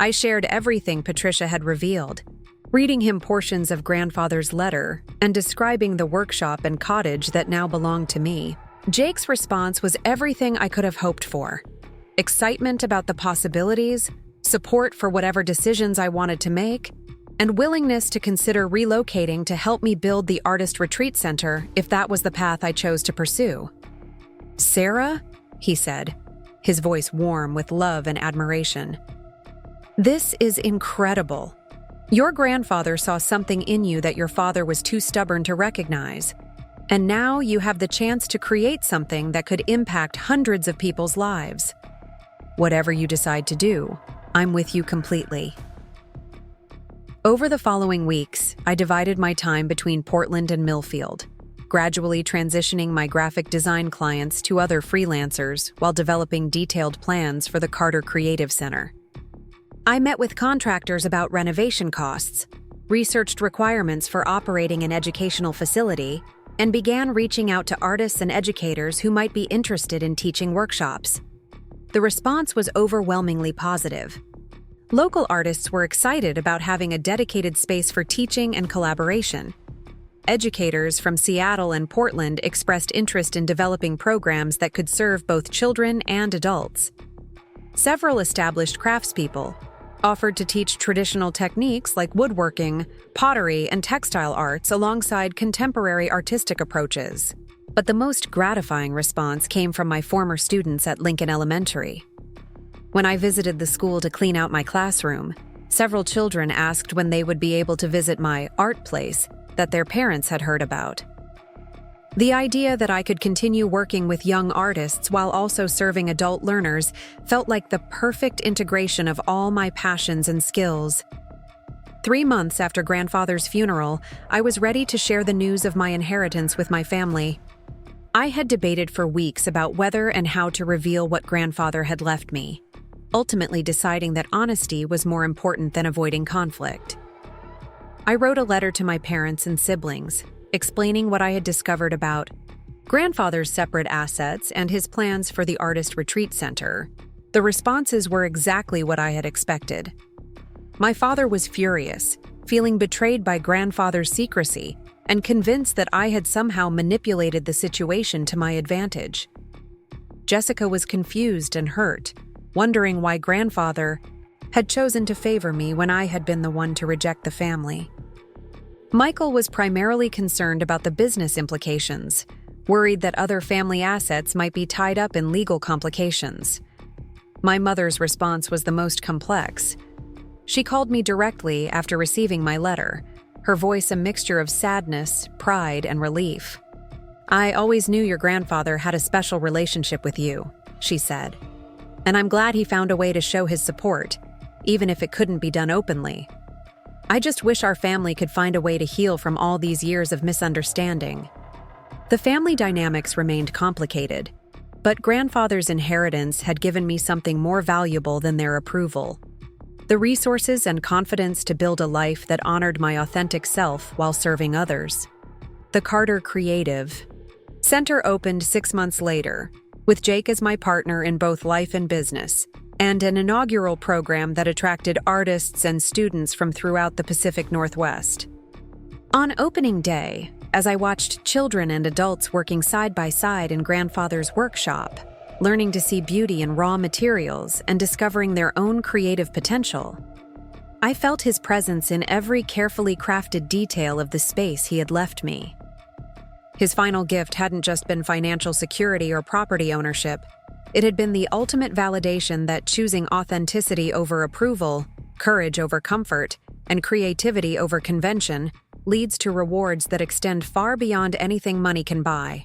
I shared everything Patricia had revealed, reading him portions of Grandfather's letter and describing the workshop and cottage that now belonged to me. Jake's response was everything I could have hoped for: excitement about the possibilities, support for whatever decisions I wanted to make, and willingness to consider relocating to help me build the Artist Retreat Center if that was the path I chose to pursue. "Sarah," he said, his voice warm with love and admiration, "this is incredible. Your grandfather saw something in you that your father was too stubborn to recognize, and now you have the chance to create something that could impact hundreds of people's lives. Whatever you decide to do, I'm with you completely." Over the following weeks, I divided my time between Portland and Millfield, gradually transitioning my graphic design clients to other freelancers while developing detailed plans for the Carter Creative Center. I met with contractors about renovation costs, researched requirements for operating an educational facility, and began reaching out to artists and educators who might be interested in teaching workshops. The response was overwhelmingly positive. Local artists were excited about having a dedicated space for teaching and collaboration. Educators from Seattle and Portland expressed interest in developing programs that could serve both children and adults. Several established craftspeople offered to teach traditional techniques like woodworking, pottery, and textile arts alongside contemporary artistic approaches. But the most gratifying response came from my former students at Lincoln Elementary. When I visited the school to clean out my classroom, several children asked when they would be able to visit my art place that their parents had heard about. The idea that I could continue working with young artists while also serving adult learners felt like the perfect integration of all my passions and skills. 3 months after Grandfather's funeral, I was ready to share the news of my inheritance with my family. I had debated for weeks about whether and how to reveal what Grandfather had left me, ultimately deciding that honesty was more important than avoiding conflict. I wrote a letter to my parents and siblings, explaining what I had discovered about Grandfather's separate assets and his plans for the Artist Retreat Center. The responses were exactly what I had expected. My father was furious, feeling betrayed by Grandfather's secrecy, and convinced that I had somehow manipulated the situation to my advantage. Jessica was confused and hurt, wondering why Grandfather had chosen to favor me when I had been the one to reject the family. Michael was primarily concerned about the business implications, worried that other family assets might be tied up in legal complications. My mother's response was the most complex. She called me directly after receiving my letter, her voice a mixture of sadness, pride, and relief. "I always knew your grandfather had a special relationship with you," she said, "and I'm glad he found a way to show his support, even if it couldn't be done openly. I just wish our family could find a way to heal from all these years of misunderstanding." The family dynamics remained complicated, but Grandfather's inheritance had given me something more valuable than their approval: the resources and confidence to build a life that honored my authentic self while serving others. The Carter Creative Center opened 6 months later, with Jake as my partner in both life and business, and an inaugural program that attracted artists and students from throughout the Pacific Northwest. On opening day, as I watched children and adults working side by side in Grandfather's workshop, learning to see beauty in raw materials and discovering their own creative potential. I felt his presence in every carefully crafted detail of the space he had left me. His final gift hadn't just been financial security or property ownership. It had been the ultimate validation that choosing authenticity over approval, courage over comfort, and creativity over convention leads to rewards that extend far beyond anything money can buy.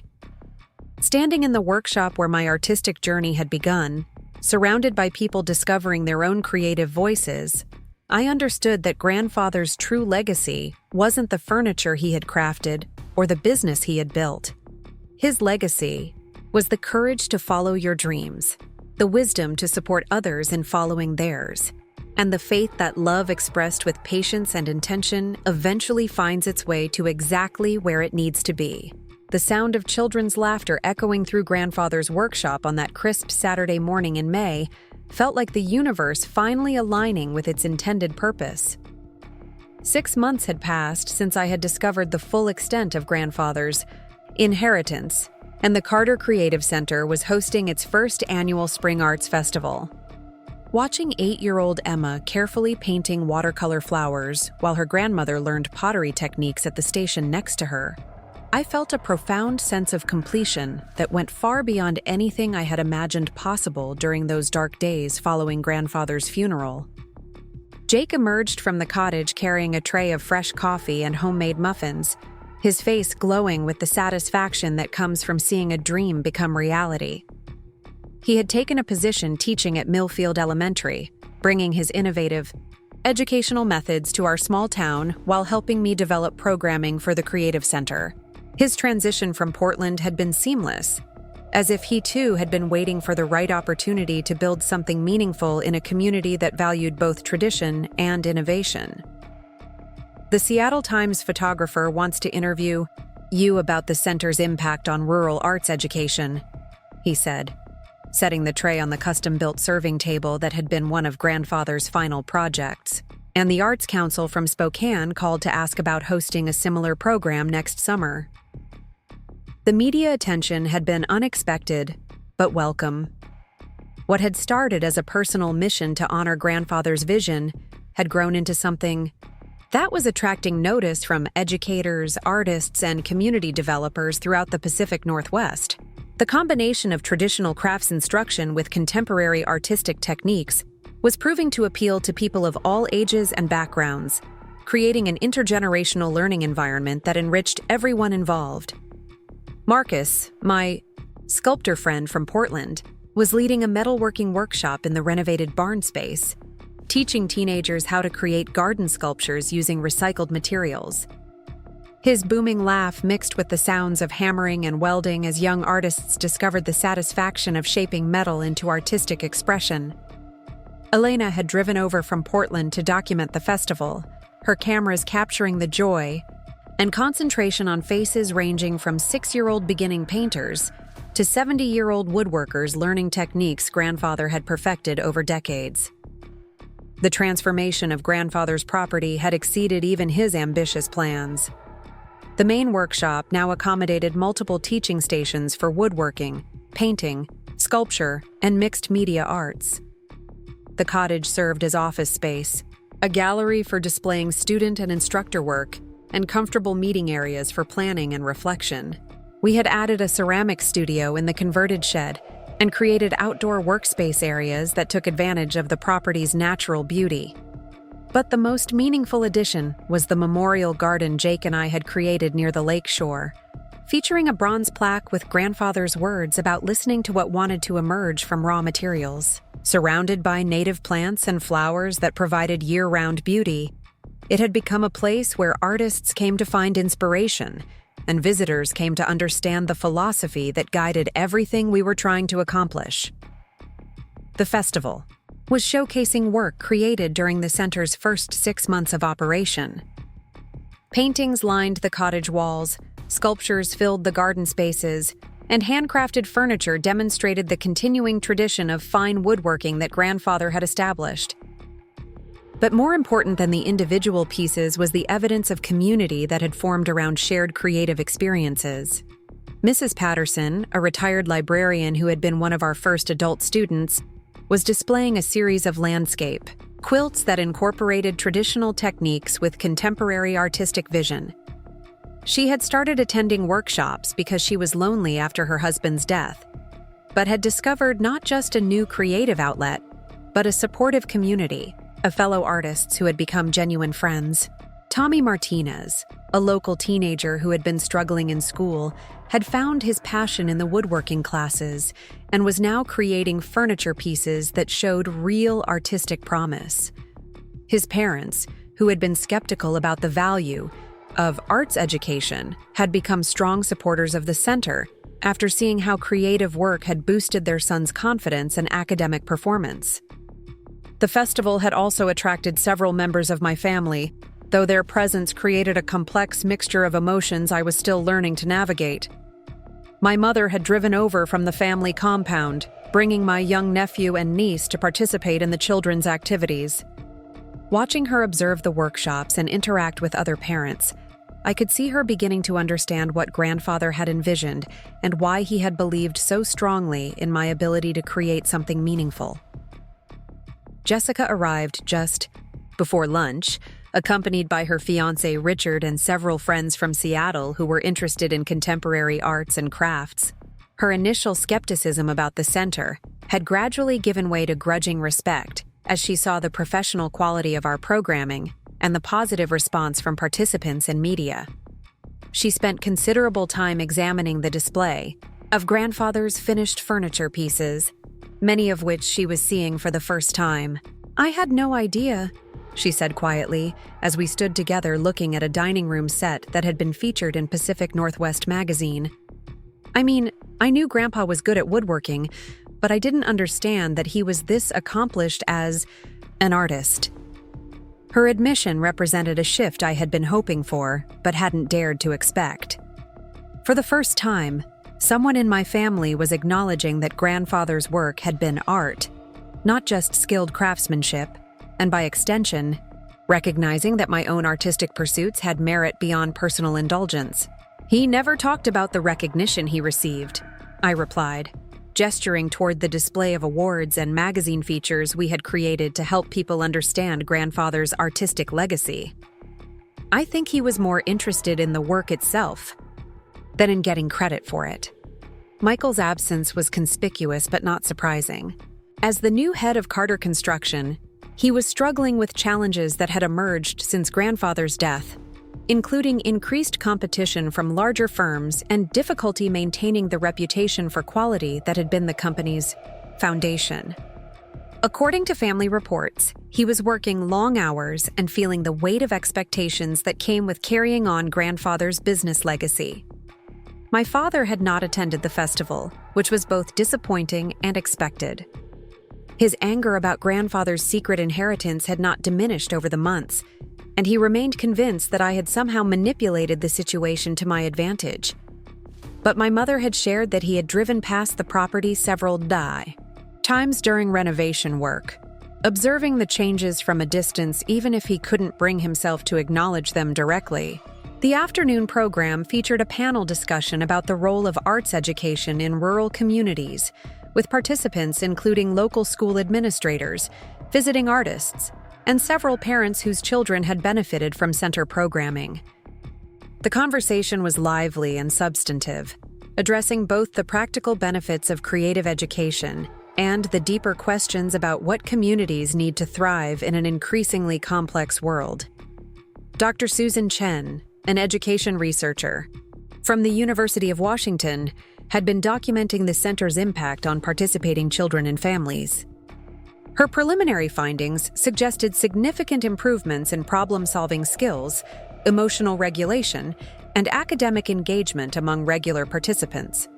Standing in the workshop where my artistic journey had begun, surrounded by people discovering their own creative voices, I understood that grandfather's true legacy wasn't the furniture he had crafted or the business he had built. His legacy was the courage to follow your dreams, the wisdom to support others in following theirs, and the faith that love expressed with patience and intention eventually finds its way to exactly where it needs to be. The sound of children's laughter echoing through grandfather's workshop on that crisp Saturday morning in May felt like the universe finally aligning with its intended purpose. 6 months had passed since I had discovered the full extent of grandfather's inheritance, and the Carter Creative Center was hosting its first annual Spring Arts Festival. Watching 8-year-old Emma carefully painting watercolor flowers while her grandmother learned pottery techniques at the station next to her, I felt a profound sense of completion that went far beyond anything I had imagined possible during those dark days following grandfather's funeral. Jake emerged from the cottage carrying a tray of fresh coffee and homemade muffins, his face glowing with the satisfaction that comes from seeing a dream become reality. He had taken a position teaching at Millfield Elementary, bringing his innovative educational methods to our small town while helping me develop programming for the Creative Center. His transition from Portland had been seamless, as if he too had been waiting for the right opportunity to build something meaningful in a community that valued both tradition and innovation. The Seattle Times photographer wants to interview you about the center's impact on rural arts education, he said, setting the tray on the custom-built serving table that had been one of grandfather's final projects. And the Arts Council from Spokane called to ask about hosting a similar program next summer. The media attention had been unexpected, but welcome. What had started as a personal mission to honor grandfather's vision had grown into something that was attracting notice from educators, artists, and community developers throughout the Pacific Northwest. The combination of traditional crafts instruction with contemporary artistic techniques was proving to appeal to people of all ages and backgrounds, creating an intergenerational learning environment that enriched everyone involved. Marcus, my sculptor friend from Portland, was leading a metalworking workshop in the renovated barn space, teaching teenagers how to create garden sculptures using recycled materials. His booming laugh mixed with the sounds of hammering and welding as young artists discovered the satisfaction of shaping metal into artistic expression. Elena had driven over from Portland to document the festival, her cameras capturing the joy and concentration on faces ranging from 6-year-old beginning painters to 70-year-old woodworkers learning techniques grandfather had perfected over decades. The transformation of grandfather's property had exceeded even his ambitious plans. The main workshop now accommodated multiple teaching stations for woodworking, painting, sculpture, and mixed media arts. The cottage served as office space, a gallery for displaying student and instructor work, and comfortable meeting areas for planning and reflection. We had added a ceramics studio in the converted shed and created outdoor workspace areas that took advantage of the property's natural beauty. But the most meaningful addition was the memorial garden Jake and I had created near the lake shore, featuring a bronze plaque with grandfather's words about listening to what wanted to emerge from raw materials. Surrounded by native plants and flowers that provided year-round beauty, it had become a place where artists came to find inspiration and visitors came to understand the philosophy that guided everything we were trying to accomplish. The festival was showcasing work created during the center's first 6 months of operation. Paintings lined the cottage walls, sculptures filled the garden spaces, and handcrafted furniture demonstrated the continuing tradition of fine woodworking that grandfather had established. But more important than the individual pieces was the evidence of community that had formed around shared creative experiences. Mrs. Patterson, a retired librarian who had been one of our first adult students, was displaying a series of landscape quilts that incorporated traditional techniques with contemporary artistic vision. She had started attending workshops because she was lonely after her husband's death, but had discovered not just a new creative outlet, but a supportive community of fellow artists who had become genuine friends. Tommy Martinez, a local teenager who had been struggling in school, had found his passion in the woodworking classes and was now creating furniture pieces that showed real artistic promise. His parents, who had been skeptical about the value of arts education, had become strong supporters of the center after seeing how creative work had boosted their son's confidence and academic performance. The festival had also attracted several members of my family, though their presence created a complex mixture of emotions I was still learning to navigate. My mother had driven over from the family compound, bringing my young nephew and niece to participate in the children's activities. Watching her observe the workshops and interact with other parents, I could see her beginning to understand what grandfather had envisioned and why he had believed so strongly in my ability to create something meaningful. Jessica arrived just before lunch, accompanied by her fiancé Richard and several friends from Seattle who were interested in contemporary arts and crafts. Her initial skepticism about the center had gradually given way to grudging respect as she saw the professional quality of our programming and the positive response from participants and media. She spent considerable time examining the display of grandfather's finished furniture pieces, many of which she was seeing for the first time. "I had no idea," she said quietly, as we stood together looking at a dining room set that had been featured in Pacific Northwest magazine. "I mean, I knew Grandpa was good at woodworking, but I didn't understand that he was this accomplished as an artist." Her admission represented a shift I had been hoping for, but hadn't dared to expect. For the first time, someone in my family was acknowledging that grandfather's work had been art, not just skilled craftsmanship, and by extension, recognizing that my own artistic pursuits had merit beyond personal indulgence. "He never talked about the recognition he received," I replied, gesturing toward the display of awards and magazine features we had created to help people understand grandfather's artistic legacy. "I think he was more interested in the work itself than in getting credit for it." Michael's absence was conspicuous but not surprising. As the new head of Carter Construction, he was struggling with challenges that had emerged since grandfather's death, including increased competition from larger firms and difficulty maintaining the reputation for quality that had been the company's foundation. According to family reports, he was working long hours and feeling the weight of expectations that came with carrying on grandfather's business legacy. My father had not attended the festival, which was both disappointing and expected. His anger about grandfather's secret inheritance had not diminished over the months, and he remained convinced that I had somehow manipulated the situation to my advantage. But my mother had shared that he had driven past the property several times during renovation work, observing the changes from a distance even if he couldn't bring himself to acknowledge them directly. The afternoon program featured a panel discussion about the role of arts education in rural communities, with participants including local school administrators, visiting artists, and several parents whose children had benefited from center programming. The conversation was lively and substantive, addressing both the practical benefits of creative education and the deeper questions about what communities need to thrive in an increasingly complex world. Dr. Susan Chen, an education researcher from the University of Washington, had been documenting the center's impact on participating children and families. Her preliminary findings suggested significant improvements in problem-solving skills, emotional regulation, and academic engagement among regular participants.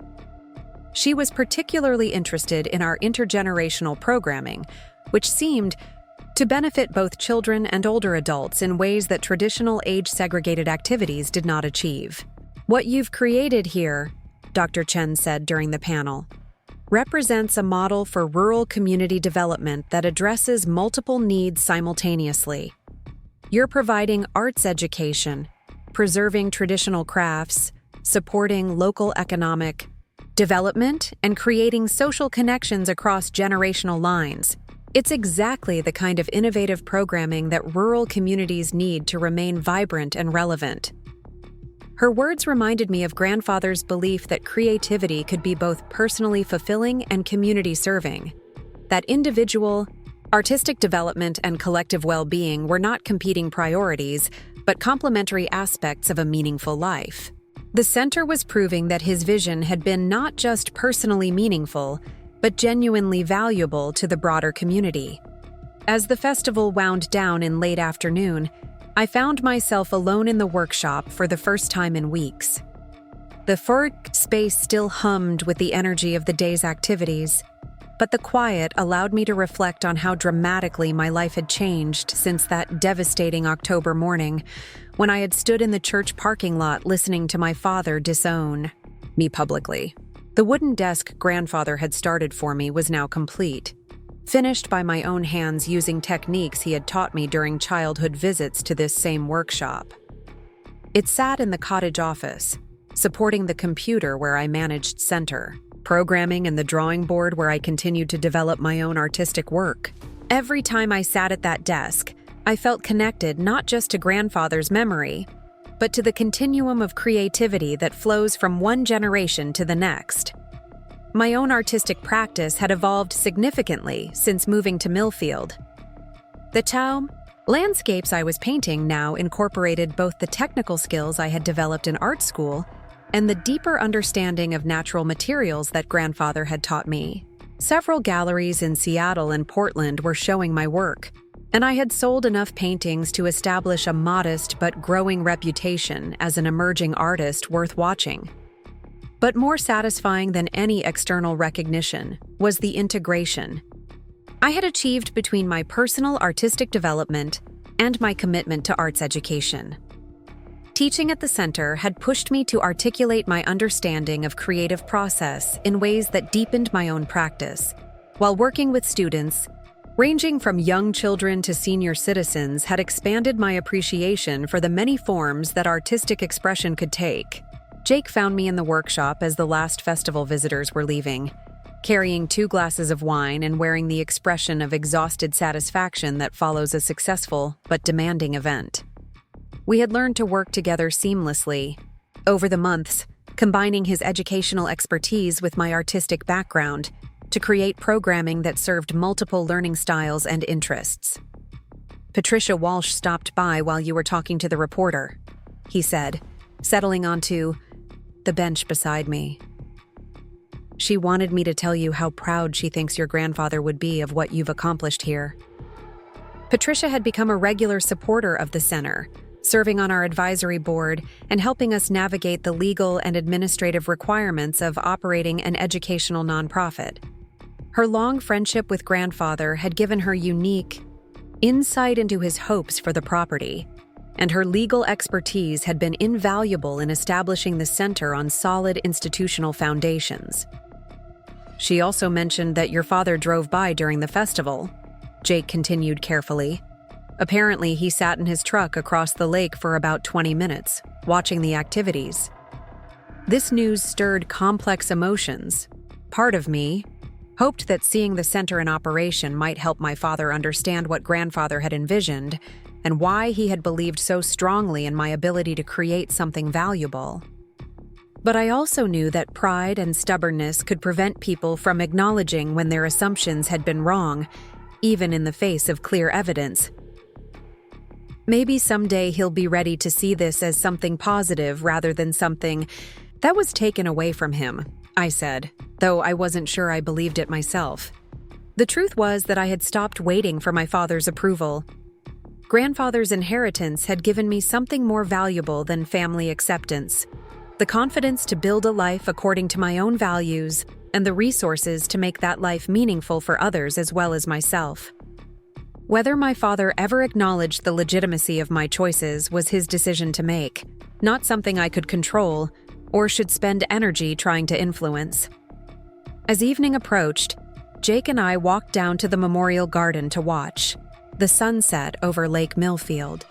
She was particularly interested in our intergenerational programming, which seemed to benefit both children and older adults in ways that traditional age-segregated activities did not achieve. "What you've created here," Dr. Chen said during the panel, "represents a model for rural community development that addresses multiple needs simultaneously. You're providing arts education, preserving traditional crafts, supporting local economic development and creating social connections across generational lines. It's exactly the kind of innovative programming that rural communities need to remain vibrant and relevant. Her words reminded me of grandfather's belief that creativity could be both personally fulfilling and community-serving. That individual, artistic development, and collective well-being were not competing priorities, but complementary aspects of a meaningful life. The center was proving that his vision had been not just personally meaningful, but genuinely valuable to the broader community. As the festival wound down in late afternoon, I found myself alone in the workshop for the first time in weeks. The forked space still hummed with the energy of the day's activities, but the quiet allowed me to reflect on how dramatically my life had changed since that devastating October morning when I had stood in the church parking lot listening to my father disown me publicly. The wooden desk grandfather had started for me was now complete, finished by my own hands using techniques he had taught me during childhood visits to this same workshop. It sat in the cottage office, supporting the computer where I managed center, programming and the drawing board where I continued to develop my own artistic work. Every time I sat at that desk, I felt connected not just to grandfather's memory, but to the continuum of creativity that flows from one generation to the next. My own artistic practice had evolved significantly since moving to Millfield. The landscapes I was painting now incorporated both the technical skills I had developed in art school and the deeper understanding of natural materials that grandfather had taught me. Several galleries in Seattle and Portland were showing my work, and I had sold enough paintings to establish a modest but growing reputation as an emerging artist worth watching. But more satisfying than any external recognition was the integration I had achieved between my personal artistic development and my commitment to arts education. Teaching at the center had pushed me to articulate my understanding of creative process in ways that deepened my own practice, while working with students ranging from young children to senior citizens had expanded my appreciation for the many forms that artistic expression could take. Jake found me in the workshop as the last festival visitors were leaving, carrying 2 glasses of wine and wearing the expression of exhausted satisfaction that follows a successful but demanding event. We had learned to work together seamlessly over the months, combining his educational expertise with my artistic background to create programming that served multiple learning styles and interests. "Patricia Walsh stopped by while you were talking to the reporter," he said, settling onto the bench beside me. "She wanted me to tell you how proud she thinks your grandfather would be of what you've accomplished here." Patricia had become a regular supporter of the center, serving on our advisory board and helping us navigate the legal and administrative requirements of operating an educational nonprofit. Her long friendship with grandfather had given her unique insight into his hopes for the property, and her legal expertise had been invaluable in establishing the center on solid institutional foundations. "She also mentioned that your father drove by during the festival," Jake continued carefully. "Apparently, he sat in his truck across the lake for about 20 minutes, watching the activities." This news stirred complex emotions. Part of me hoped that seeing the center in operation might help my father understand what grandfather had envisioned and why he had believed so strongly in my ability to create something valuable. But I also knew that pride and stubbornness could prevent people from acknowledging when their assumptions had been wrong, even in the face of clear evidence. "Maybe someday he'll be ready to see this as something positive rather than something that was taken away from him," I said, though I wasn't sure I believed it myself. The truth was that I had stopped waiting for my father's approval. Grandfather's inheritance had given me something more valuable than family acceptance: the confidence to build a life according to my own values and the resources to make that life meaningful for others as well as myself. Whether my father ever acknowledged the legitimacy of my choices was his decision to make, not something I could control or should spend energy trying to influence. As evening approached, Jake and I walked down to the memorial garden to watch the sunset over Lake Millfield.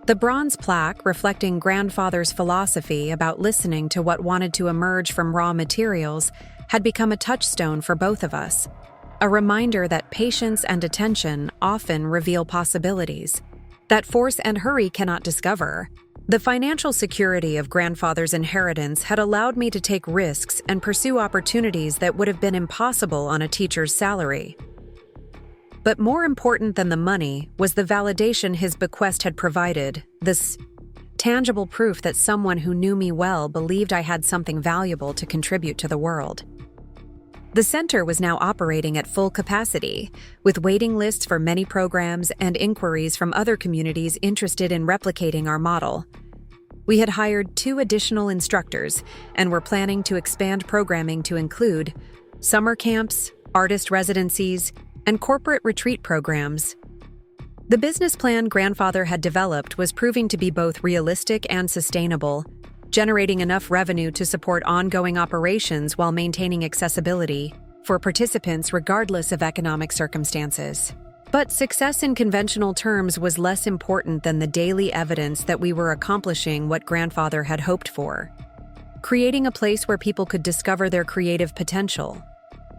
The bronze plaque, reflecting grandfather's philosophy about listening to what wanted to emerge from raw materials, had become a touchstone for both of us, a reminder that patience and attention often reveal possibilities that force and hurry cannot discover. The financial security of grandfather's inheritance had allowed me to take risks and pursue opportunities that would have been impossible on a teacher's salary. But more important than the money was the validation his bequest had provided, this tangible proof that someone who knew me well believed I had something valuable to contribute to the world. The center was now operating at full capacity, with waiting lists for many programs and inquiries from other communities interested in replicating our model. We had hired 2 additional instructors and were planning to expand programming to include summer camps, artist residencies, and corporate retreat programs. The business plan grandfather had developed was proving to be both realistic and sustainable, generating enough revenue to support ongoing operations while maintaining accessibility for participants regardless of economic circumstances. But success in conventional terms was less important than the daily evidence that we were accomplishing what grandfather had hoped for, creating a place where people could discover their creative potential,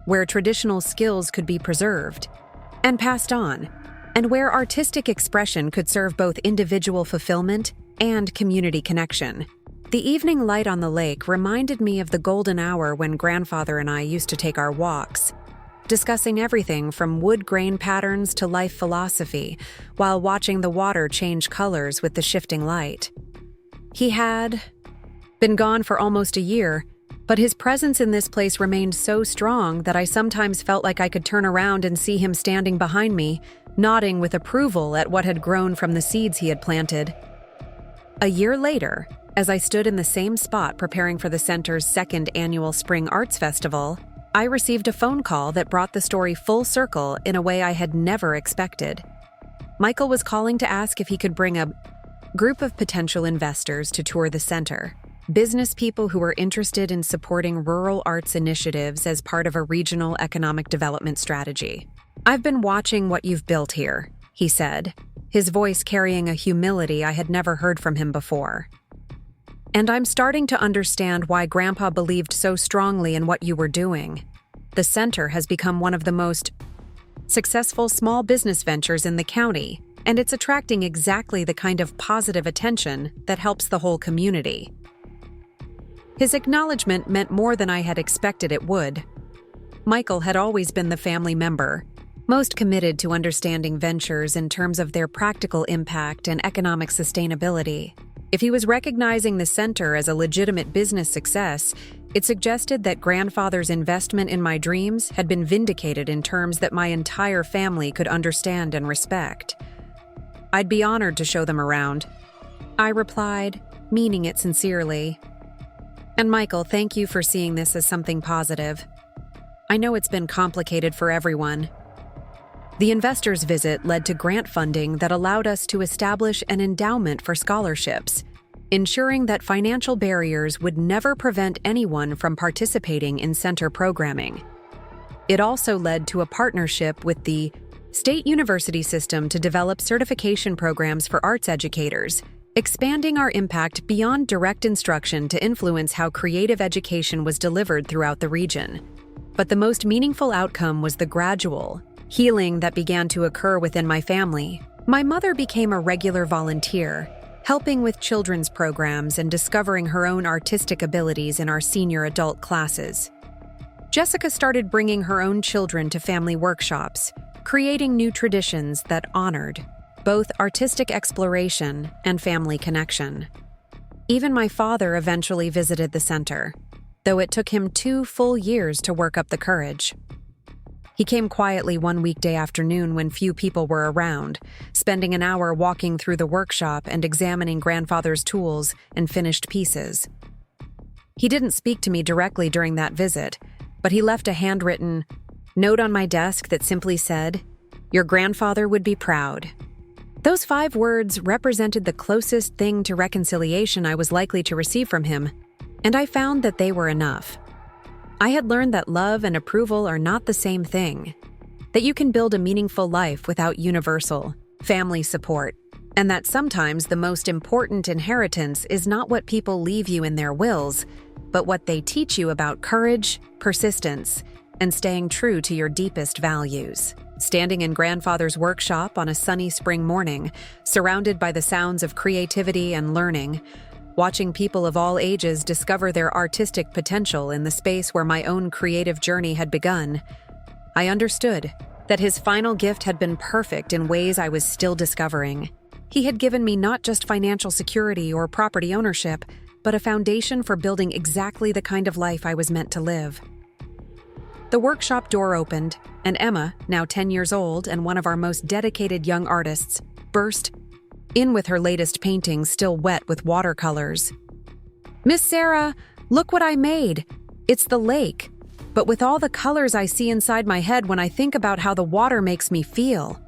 where traditional skills could be preserved and passed on, and where artistic expression could serve both individual fulfillment and community connection. The evening light on the lake reminded me of the golden hour when grandfather and I used to take our walks, discussing everything from wood grain patterns to life philosophy, while watching the water change colors with the shifting light. He had been gone for almost a year, but his presence in this place remained so strong that I sometimes felt like I could turn around and see him standing behind me, nodding with approval at what had grown from the seeds he had planted. A year later, as I stood in the same spot preparing for the center's 2nd annual Spring Arts Festival, I received a phone call that brought the story full circle in a way I had never expected. Michael was calling to ask if he could bring a group of potential investors to tour the center, business people who were interested in supporting rural arts initiatives as part of a regional economic development strategy. "I've been watching what you've built here," he said, his voice carrying a humility I had never heard from him before. "And I'm starting to understand why Grandpa believed so strongly in what you were doing. The center has become one of the most successful small business ventures in the county, and it's attracting exactly the kind of positive attention that helps the whole community." His acknowledgement meant more than I had expected it would. Michael had always been the family member, most committed to understanding ventures in terms of their practical impact and economic sustainability. If he was recognizing the center as a legitimate business success, it suggested that grandfather's investment in my dreams had been vindicated in terms that my entire family could understand and respect. "I'd be honored to show them around," I replied, meaning it sincerely. "And Michael, thank you for seeing this as something positive. I know it's been complicated for everyone." The investors' visit led to grant funding that allowed us to establish an endowment for scholarships, ensuring that financial barriers would never prevent anyone from participating in center programming. It also led to a partnership with the state university system to develop certification programs for arts educators, expanding our impact beyond direct instruction to influence how creative education was delivered throughout the region. But the most meaningful outcome was the gradual healing that began to occur within my family. My mother became a regular volunteer, helping with children's programs and discovering her own artistic abilities in our senior adult classes. Jessica started bringing her own children to family workshops, creating new traditions that honored both artistic exploration and family connection. Even my father eventually visited the center, though it took him 2 full years to work up the courage. He came quietly one weekday afternoon when few people were around, spending an hour walking through the workshop and examining grandfather's tools and finished pieces. He didn't speak to me directly during that visit, but he left a handwritten note on my desk that simply said, "Your grandfather would be proud." Those 5 words represented the closest thing to reconciliation I was likely to receive from him, and I found that they were enough. I had learned that love and approval are not the same thing, that you can build a meaningful life without universal family support. and that sometimes the most important inheritance is not what people leave you in their wills, but what they teach you about courage, persistence, and staying true to your deepest values. Standing in Grandfather's workshop on a sunny spring morning, surrounded by the sounds of creativity and learning, watching people of all ages discover their artistic potential in the space where my own creative journey had begun, I understood that his final gift had been perfect in ways I was still discovering. He had given me not just financial security or property ownership, but a foundation for building exactly the kind of life I was meant to live. The workshop door opened, and Emma, now 10 years old and one of our most dedicated young artists, burst in with her latest painting still wet with watercolors. "Miss Sarah, look what I made! It's the lake, but with all the colors I see inside my head when I think about how the water makes me feel."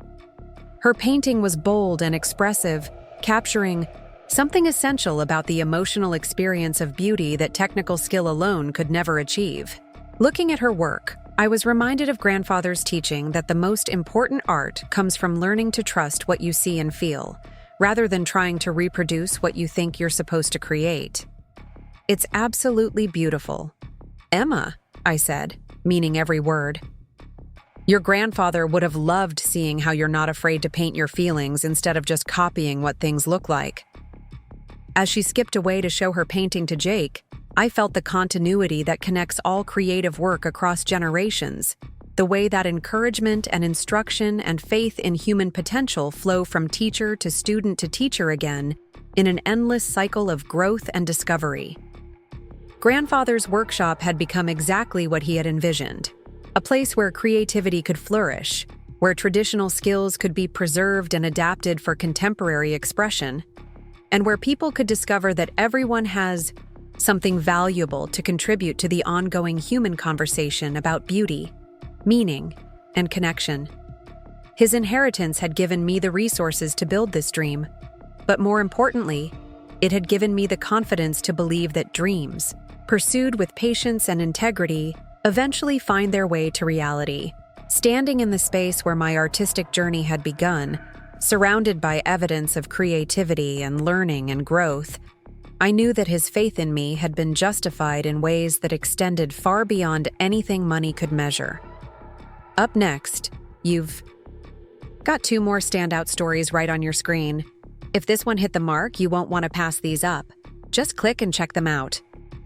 Her painting was bold and expressive, capturing something essential about the emotional experience of beauty that technical skill alone could never achieve. Looking at her work, I was reminded of Grandfather's teaching that the most important art comes from learning to trust what you see and feel, rather than trying to reproduce what you think you're supposed to create. "It's absolutely beautiful." "Emma," I said, meaning every word. "Your grandfather would have loved seeing how you're not afraid to paint your feelings instead of just copying what things look like." As she skipped away to show her painting to Jake, I felt the continuity that connects all creative work across generations, the way that encouragement and instruction and faith in human potential flow from teacher to student to teacher again in an endless cycle of growth and discovery. Grandfather's workshop had become exactly what he had envisioned, a place where creativity could flourish, where traditional skills could be preserved and adapted for contemporary expression, and where people could discover that everyone has something valuable to contribute to the ongoing human conversation about beauty, meaning, and connection. His inheritance had given me the resources to build this dream, but more importantly, it had given me the confidence to believe that dreams, pursued with patience and integrity, eventually find their way to reality. Standing in the space where my artistic journey had begun, surrounded by evidence of creativity and learning and growth, I knew that his faith in me had been justified in ways that extended far beyond anything money could measure. Up next, you've got 2 more standout stories right on your screen. If this one hit the mark, you won't want to pass these up. Just click and check them out.